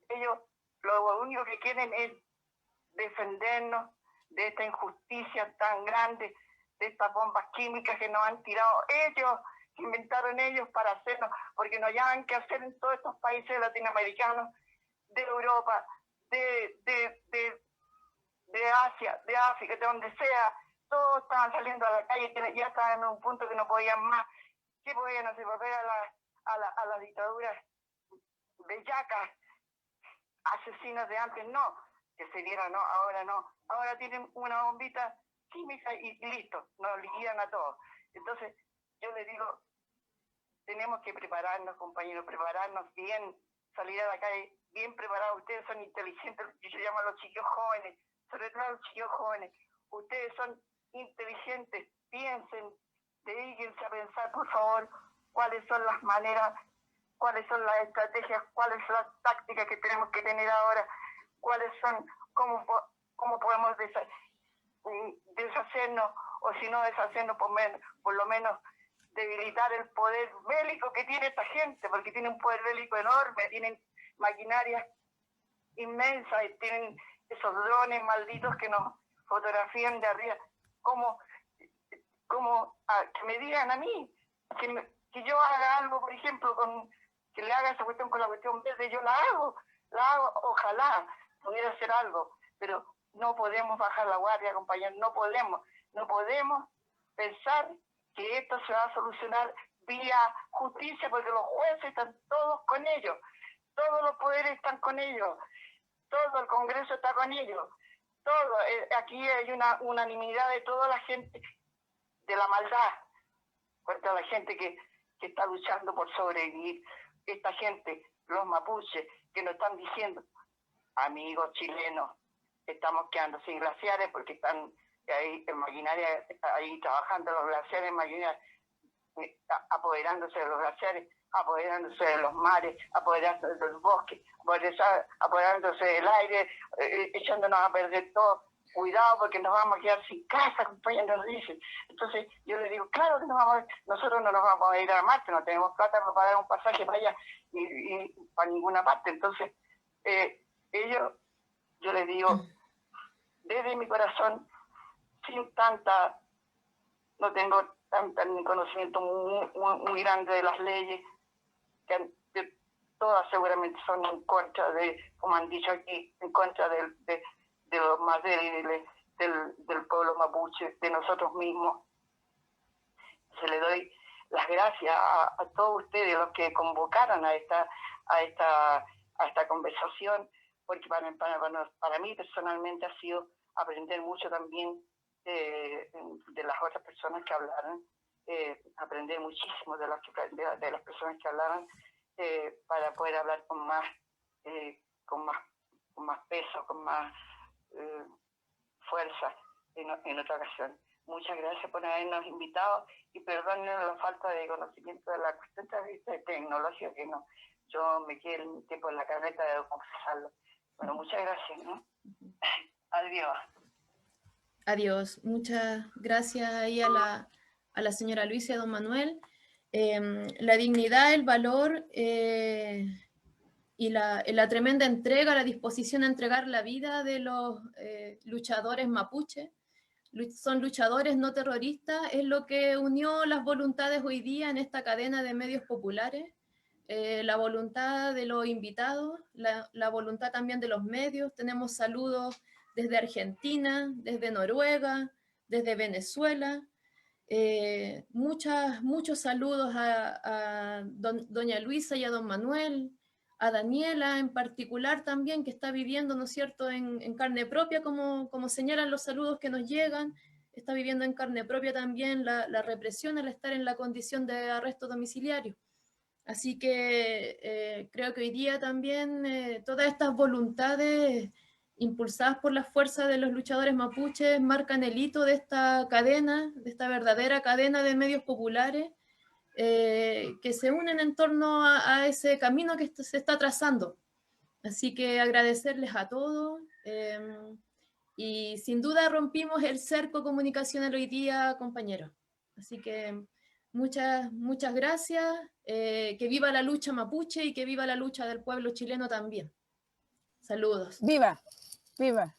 Ellos lo único que quieren es defendernos de esta injusticia tan grande, de estas bombas químicas que nos han tirado ellos, que inventaron ellos para hacernos, porque no hayan que hacer en todos estos países latinoamericanos, de Europa, de Asia, de África, de donde sea, todos estaban saliendo a la calle, ya estaban en un punto que no podían más. ¿Qué podían hacer? Volver a la dictadura bellacas, asesinos de antes, no, que se dieran, no, ahora no. Ahora tienen una bombita química y listo, nos liquidan a todos. Entonces, yo les digo, tenemos que prepararnos, compañeros, prepararnos bien, salir a la calle bien preparados. Ustedes son inteligentes, yo llamo a los chiquillos jóvenes, sobre todo a los chiquillos jóvenes. Ustedes son inteligentes, piensen, dedíquense a pensar, por favor, cuáles son las maneras, cuáles son las estrategias, cuáles son las tácticas que tenemos que tener ahora, cuáles son, cómo podemos deshacernos, o si no deshacernos, por lo menos debilitar el poder bélico que tiene esta gente, porque tiene un poder bélico enorme, tienen maquinarias inmensas y tienen esos drones malditos que nos fotografían de arriba. Que me digan a mí, que yo haga algo, por ejemplo, que le haga esa cuestión con la cuestión verde, yo la hago, ojalá pudiera hacer algo, pero no podemos bajar la guardia, compañeros, no podemos pensar que esto se va a solucionar vía justicia, porque los jueces están todos con ellos, todos los poderes están con ellos, todo el Congreso está con ellos, todo, aquí hay una unanimidad de toda la gente, de la maldad, contra la gente que está luchando por sobrevivir, esta gente, los mapuches, que nos están diciendo, amigos chilenos, estamos quedando sin glaciares porque están ahí en maquinaria, ahí trabajando los glaciares, en maquinaria, apoderándose de los glaciares, apoderándose de los mares, apoderándose de los bosques, apoderándose del aire, echándonos a perder todo. Cuidado porque nos vamos a quedar sin casa, compañeros, nos dicen. Entonces yo les digo, claro que nosotros no nos vamos a ir a Marte, no tenemos plata para pagar un pasaje para allá y para ninguna parte. Entonces yo les digo, desde mi corazón, no tengo tanta ni conocimiento muy grande de las leyes, que todas seguramente son en contra como han dicho aquí, en contra de los más débiles, del pueblo mapuche, de nosotros mismos. Se le doy las gracias a todos ustedes, los que convocaron a esta conversación, porque para mí personalmente ha sido aprender mucho también de las otras personas que hablaron, aprender muchísimo de las personas que hablaban, para poder hablar con más peso, con más fuerza en otra ocasión. Muchas gracias por habernos invitado y perdonen la falta de conocimiento de la cuestión de tecnología, que no, yo me quedé un tiempo en la carreta de confesarlo. Bueno, muchas gracias, ¿no? Adiós. Adiós. Muchas gracias ahí a la señora Luisa y a don Manuel. La dignidad, el valor y la tremenda entrega, la disposición a entregar la vida de los luchadores mapuche. Son luchadores no terroristas, es lo que unió las voluntades hoy día en esta cadena de medios populares. La voluntad de los invitados, la voluntad también de los medios. Tenemos saludos desde Argentina, desde Noruega, desde Venezuela. Muchos saludos a doña Luisa y a don Manuel, a Daniela en particular también, que está viviendo, ¿no es cierto?, en carne propia, como señalan los saludos que nos llegan. Está viviendo en carne propia también la represión al estar en la condición de arresto domiciliario. Así que creo que hoy día también todas estas voluntades impulsadas por la fuerza de los luchadores mapuches marcan el hito de esta cadena, de esta verdadera cadena de medios populares que se unen en torno a ese camino que se está trazando. Así que agradecerles a todos y sin duda rompimos el cerco comunicacional hoy día, compañeros. Así que muchas gracias, que viva la lucha mapuche y que viva la lucha del pueblo chileno también. Saludos. ¡Viva! ¡Viva!